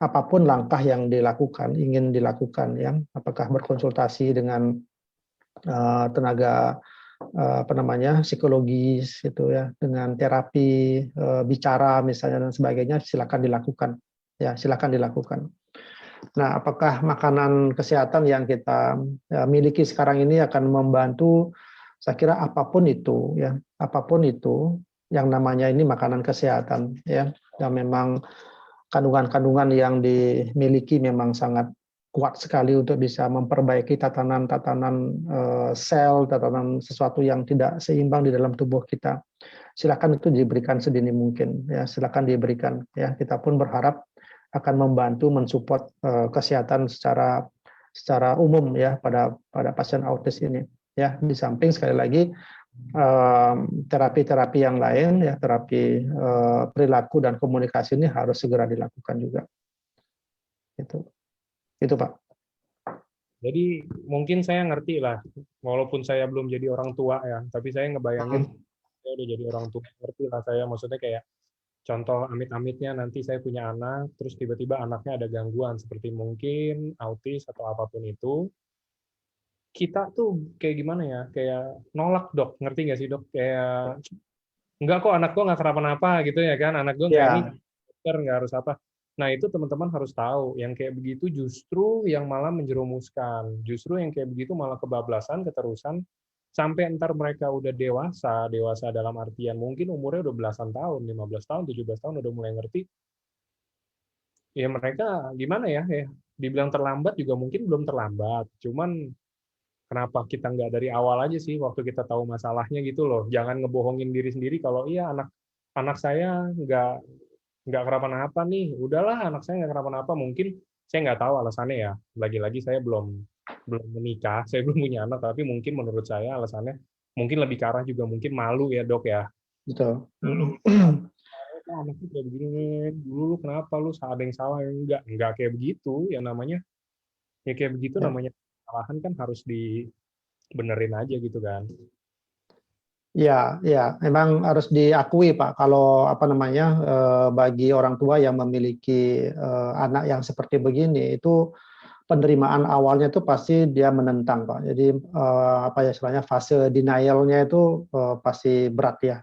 apapun langkah yang ingin dilakukan ya, apakah berkonsultasi dengan tenaga apa namanya psikologis itu ya, dengan terapi bicara misalnya dan sebagainya, silakan dilakukan ya, silakan dilakukan. Nah, apakah makanan kesehatan yang kita miliki sekarang ini akan membantu? Saya kira apapun itu ya, apapun itu yang namanya ini makanan kesehatan ya, dan memang kandungan-kandungan yang dimiliki memang sangat kuat sekali untuk bisa memperbaiki tatanan-tatanan sel, tatanan sesuatu yang tidak seimbang di dalam tubuh kita. Silakan itu diberikan sedini mungkin ya, silakan diberikan ya. Kita pun berharap akan membantu mensupport kesehatan secara umum ya pada pasien autis ini ya. Di samping sekali lagi terapi-terapi yang lain ya, terapi perilaku dan komunikasi ini harus segera dilakukan juga. Itu Pak. Jadi mungkin saya ngerti lah, walaupun saya belum jadi orang tua ya, tapi saya ngebayangin Hmm. saya udah jadi orang tua, ngerti lah saya, maksudnya kayak contoh amit-amitnya nanti saya punya anak, terus tiba-tiba anaknya ada gangguan seperti mungkin autis atau apapun itu, kita tuh kayak gimana ya, kayak nolak dok, ngerti nggak sih dok? Kayak enggak kok anak gue nggak kenapa-napa gitu ya kan, anak gue nggak ini Ya, dokter nggak harus apa. Nah itu teman-teman harus tahu, yang kayak begitu justru yang malah menjerumuskan, justru yang kayak begitu malah kebablasan, keterusan, sampai ntar mereka udah dewasa, dewasa dalam artian mungkin umurnya udah belasan tahun, 15 tahun, 17 tahun udah mulai ngerti, ya mereka gimana ya, dibilang terlambat juga mungkin belum terlambat, cuman kenapa kita nggak dari awal aja sih waktu kita tahu masalahnya gitu loh. Jangan ngebohongin diri sendiri kalau iya anak anak saya nggak kenapa-napa nih. Udahlah anak saya nggak kenapa-napa. Mungkin saya nggak tahu alasannya ya. Lagi-lagi saya belum belum menikah, saya belum punya anak, tapi mungkin menurut saya alasannya mungkin lebih ke arah juga mungkin malu ya dok ya. Betul. Oh, anaknya kayak begini, dulu lu kenapa lu ada yang salah enggak kayak begitu ya namanya ya kayak begitu Ya. namanya kesalahan kan harus dibenerin aja gitu kan. Ya, ya, memang harus diakui Pak, kalau apa namanya bagi orang tua yang memiliki anak yang seperti begini itu penerimaan awalnya itu pasti dia menentang Pak. Jadi apa ya istilahnya fase denial-nya itu pasti berat ya.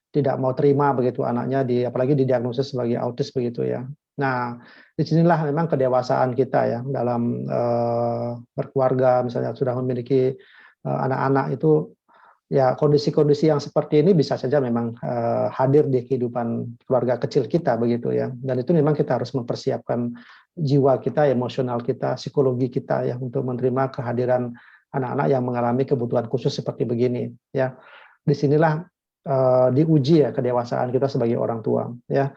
Tidak mau terima begitu anaknya apalagi didiagnosis sebagai autis begitu ya. Nah, disinilah memang kedewasaan kita ya dalam berkeluarga misalnya sudah memiliki anak-anak itu. Ya, kondisi-kondisi yang seperti ini bisa saja memang hadir di kehidupan keluarga kecil kita begitu ya. Dan itu memang kita harus mempersiapkan jiwa kita, emosional kita, psikologi kita ya untuk menerima kehadiran anak-anak yang mengalami kebutuhan khusus seperti begini ya. Disinilah diuji ya kedewasaan kita sebagai orang tua ya.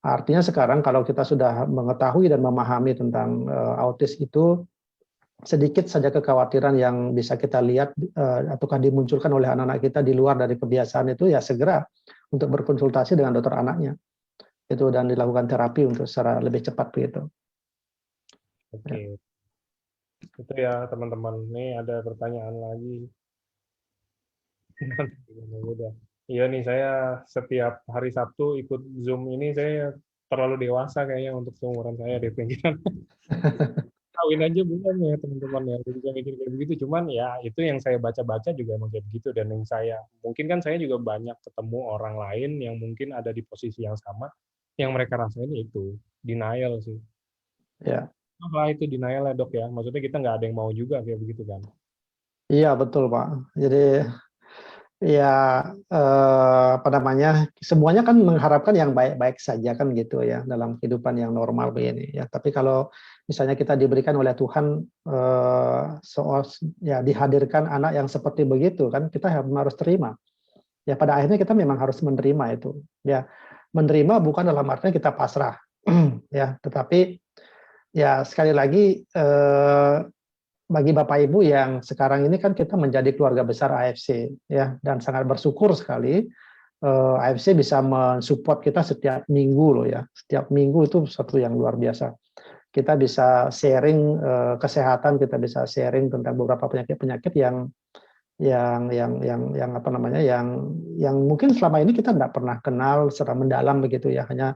Artinya sekarang kalau kita sudah mengetahui dan memahami tentang autis itu, sedikit saja kekhawatiran yang bisa kita lihat ataukah dimunculkan oleh anak-anak kita di luar dari kebiasaan itu ya segera untuk berkonsultasi dengan dokter anaknya itu dan dilakukan terapi untuk secara lebih cepat begitu. Oke. Itu ya teman-teman. Nih ada pertanyaan lagi. Udah. Iya nih saya setiap hari Sabtu ikut Zoom ini saya terlalu dewasa kayaknya untuk seumuran saya deh pikiran. Kawin aja belum ya teman-teman ya. Jadi saya mikir kayak begitu. Cuman ya itu yang saya baca-baca juga emang kayak begitu dan yang saya mungkin kan saya juga banyak ketemu orang lain yang mungkin ada di posisi yang sama yang mereka rasain itu denial sih. Ya. Apa itu denial ya dok ya? Maksudnya kita nggak ada yang mau juga kayak begitu kan? Iya betul Pak. Jadi ya apa namanya semuanya kan mengharapkan yang baik-baik saja kan gitu ya dalam kehidupan yang normal begini ya. Tapi kalau misalnya kita diberikan oleh Tuhan soal ya dihadirkan anak yang seperti begitu kan kita harus terima. Ya pada akhirnya kita memang harus menerima itu. Ya menerima bukan dalam artinya kita pasrah ya, tetapi ya sekali lagi bagi Bapak Ibu yang sekarang ini kan kita menjadi keluarga besar AFC ya dan sangat bersyukur sekali AFC bisa mensupport kita setiap minggu loh ya. Setiap minggu itu satu yang luar biasa. Kita bisa sharing kesehatan, kita bisa sharing tentang beberapa penyakit-penyakit yang apa namanya yang mungkin selama ini kita tidak pernah kenal secara mendalam begitu ya, hanya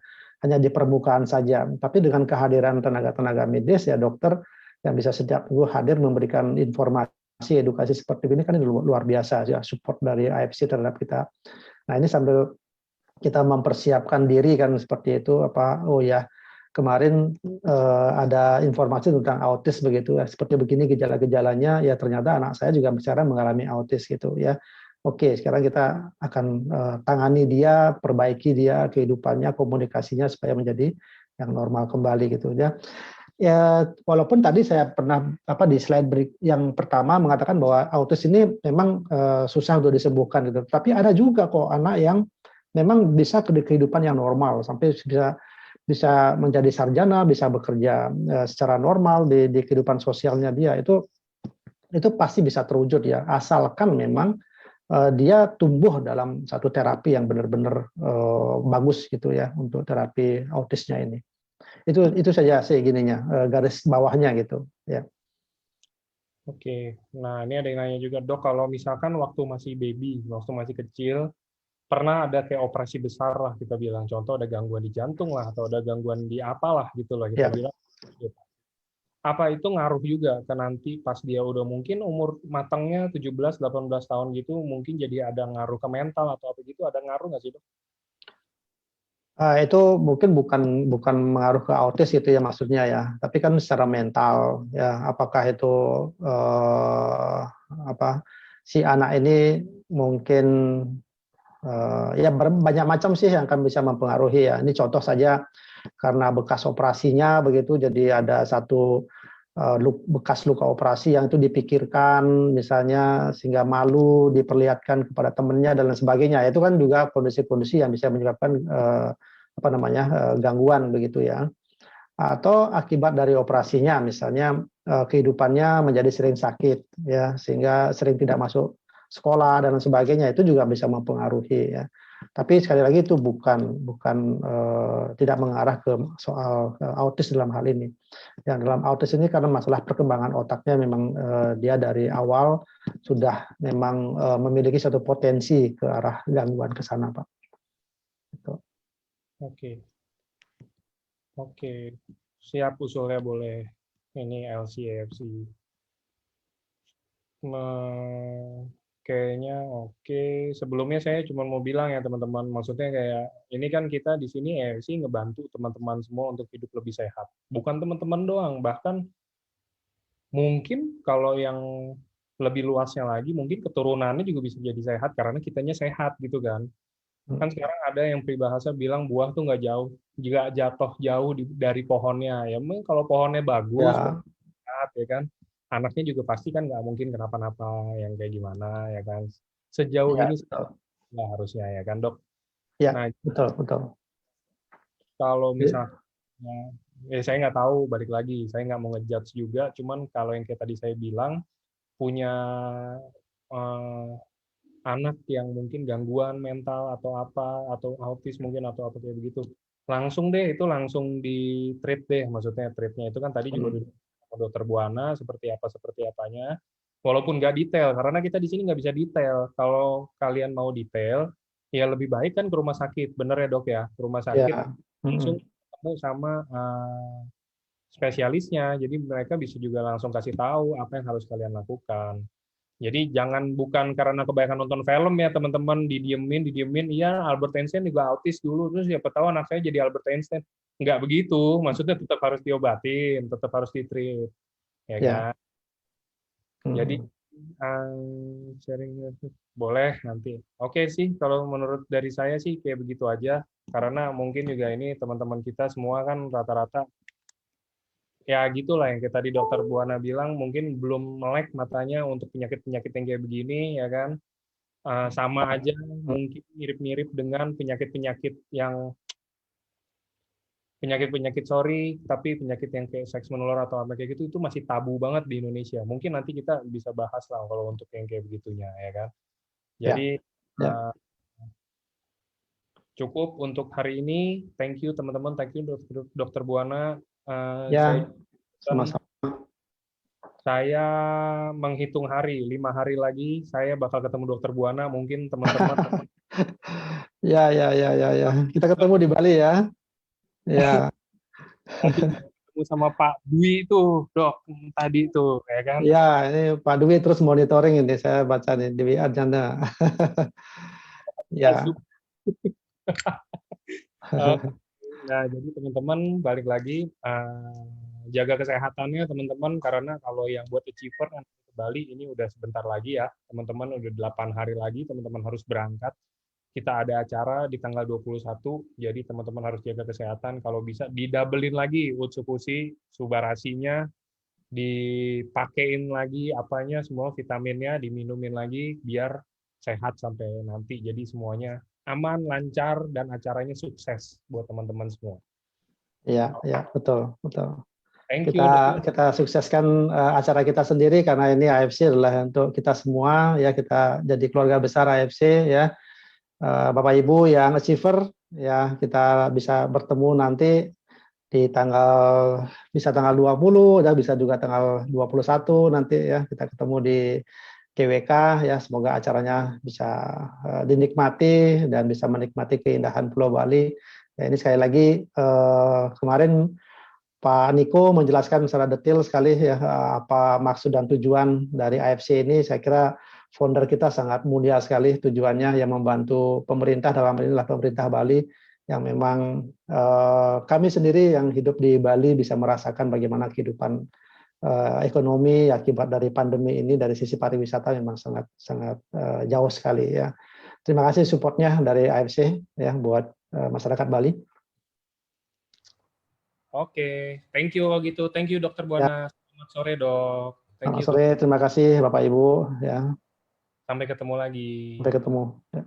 di permukaan saja. Tapi dengan kehadiran tenaga-tenaga medis ya dokter yang bisa setiap minggu hadir memberikan informasi edukasi seperti ini kan luar biasa ya support dari AFC terhadap kita. Nah ini sambil kita mempersiapkan diri kan seperti itu oh ya kemarin ada informasi tentang autis begitu ya seperti begini gejala-gejalanya ya ternyata anak saya juga bicara mengalami autis gitu ya. Oke, sekarang kita akan tangani dia, perbaiki dia kehidupannya, komunikasinya supaya menjadi yang normal kembali gitu ya. Ya, walaupun tadi saya pernah di slide yang pertama mengatakan bahwa autis ini memang susah untuk disembuhkan gitu. Tapi ada juga kok anak yang memang bisa ke kehidupan yang normal sampai bisa menjadi sarjana, bisa bekerja secara normal di kehidupan sosialnya dia itu pasti bisa terwujud ya asalkan memang dia tumbuh dalam satu terapi yang benar-benar bagus gitu ya untuk terapi autisnya ini. Itu saja sih gininya garis bawahnya gitu ya. Oke, nah ini ada yang nanya juga dok kalau misalkan waktu masih baby, waktu masih kecil pernah ada kayak operasi besar lah kita bilang, contoh ada gangguan di jantung lah atau ada gangguan di apalah gitu lah kita Ya. bilang. Apa itu ngaruh juga ke nanti pas dia udah mungkin umur matangnya 17-18 tahun gitu mungkin jadi ada ngaruh ke mental atau apa gitu ada ngaruh nggak sih dok? Itu mungkin bukan mengaruh ke autis gitu ya maksudnya ya, tapi kan secara mental ya apakah itu si anak ini mungkin ya banyak macam sih yang akan bisa mempengaruhi ya. Ini contoh saja karena bekas operasinya begitu jadi ada satu bekas luka operasi yang itu dipikirkan misalnya sehingga malu diperlihatkan kepada temannya dan lain sebagainya. Itu kan juga kondisi-kondisi yang bisa menyebabkan gangguan begitu ya. Atau akibat dari operasinya misalnya kehidupannya menjadi sering sakit ya sehingga sering tidak masuk sekolah dan lain sebagainya, itu juga bisa mempengaruhi ya. Tapi sekali lagi itu bukan tidak mengarah ke soal autis dalam hal ini. Yang dalam autis ini karena masalah perkembangan otaknya memang dia dari awal sudah memang memiliki satu potensi ke arah gangguan ke sana, Pak. Gitu. Oke. Oke. Siap usulnya boleh. Ini LCFC. Kayaknya oke. Sebelumnya saya cuma mau bilang ya teman-teman, maksudnya kayak ini kan kita di sini sih ngebantu teman-teman semua untuk hidup lebih sehat. Bukan teman-teman doang, bahkan mungkin kalau yang lebih luasnya lagi, mungkin keturunannya juga bisa jadi sehat karena kitanya sehat gitu kan. Kan sekarang ada yang peribahasa bilang buah tuh nggak jauh, jika jatuh jauh dari pohonnya. Ya memang kalau pohonnya bagus, Ya, sehat ya kan, anaknya juga pasti kan nggak mungkin kenapa-napa yang kayak gimana ya kan. Sejauh ya, ini betul. nggak harusnya ya kan dok. Ya, Nah betul, betul. kalau Ya, misalnya saya nggak tahu, balik lagi saya nggak mau ngejudge juga, cuman kalau yang kayak tadi saya bilang punya eh, anak yang mungkin gangguan mental atau apa atau autis mungkin atau apa kayak begitu, langsung deh itu langsung di treat deh, maksudnya treatnya itu kan tadi juga udah sama dokter Buana seperti apanya, walaupun nggak detail karena kita di sini nggak bisa detail. Kalau kalian mau detail ya lebih baik kan ke rumah sakit, bener ya dok ya, ke rumah sakit ya. langsung ketemu sama spesialisnya, jadi mereka bisa juga langsung kasih tahu apa yang harus kalian lakukan. Jadi jangan, bukan karena kebanyakan nonton film ya teman-teman, didiemin, iya Albert Einstein juga autis dulu, terus siapa tahu anak saya jadi Albert Einstein. Nggak begitu, maksudnya tetap harus diobatin, tetap harus ditreat, ya Ya. kan? Jadi sharing boleh nanti. Oke sih, kalau menurut dari saya sih kayak begitu aja, karena mungkin juga ini teman-teman kita semua kan rata-rata ya gitulah yang kayak tadi dokter Buana bilang, mungkin belum melek matanya untuk penyakit-penyakit yang kayak begini ya kan. Sama aja mungkin mirip-mirip dengan penyakit-penyakit yang penyakit-penyakit sorry, tapi penyakit yang kayak seks menular atau apa kayak gitu itu masih tabu banget di Indonesia. Mungkin nanti kita bisa bahas lah kalau untuk yang kayak begitunya ya kan. Ya, Jadi ya, cukup untuk hari ini. Thank you teman-teman, thank you Dokter Buana. ya, sama-sama. Saya menghitung hari, 5 hari lagi saya bakal ketemu Dokter Buana. Mungkin teman-teman Ya, ya, ya, ya, ya. Kita ketemu di Bali ya. Ya, nanti ketemu sama Pak Dwi itu, dok, tadi itu, ya kan? ya. Ini Pak Dwi terus monitoring ini. Saya baca nih di WA Janda. Ya, Eh, Nah, jadi teman-teman balik lagi jaga kesehatannya teman-teman, karena kalau yang buat achiever nanti ke Bali ini udah sebentar lagi ya, teman-teman udah 8 hari lagi teman-teman harus berangkat. Kita ada acara di tanggal 21, jadi teman-teman harus jaga kesehatan. Kalau bisa didabelin lagi utsukushi, subarasinya, dipakein lagi apanya, semua vitaminnya diminumin lagi biar sehat sampai nanti. Jadi semuanya aman, lancar, dan acaranya sukses buat teman-teman semua. ya, ya, betul, betul. Thank you, Dok. Kita sukseskan acara kita sendiri karena ini AFC adalah untuk kita semua ya, kita jadi keluarga besar AFC ya. Bapak Ibu yang achiever ya, kita bisa bertemu nanti di tanggal 20 dan bisa juga tanggal 21 nanti ya, kita ketemu di GWK ya. Semoga acaranya bisa dinikmati dan bisa menikmati keindahan Pulau Bali. Ya, ini sekali lagi kemarin Pak Niko menjelaskan secara detail sekali ya apa maksud dan tujuan dari AFC ini. Saya kira founder kita sangat mulia sekali tujuannya, yang membantu pemerintah, dalam hal inilah pemerintah Bali, yang memang kami sendiri yang hidup di Bali bisa merasakan bagaimana kehidupan ekonomi akibat dari pandemi ini. Dari sisi pariwisata memang sangat sangat jauh sekali ya. Terima kasih supportnya dari AFC ya buat masyarakat Bali. Oke, thank you kalau gitu. Thank you, Dokter Ya, Buana. Selamat sore, Dok. Thank Selamat you, sore, Dok. terima kasih Bapak Ibu ya. Sampai ketemu lagi. Sampai ketemu. Ya.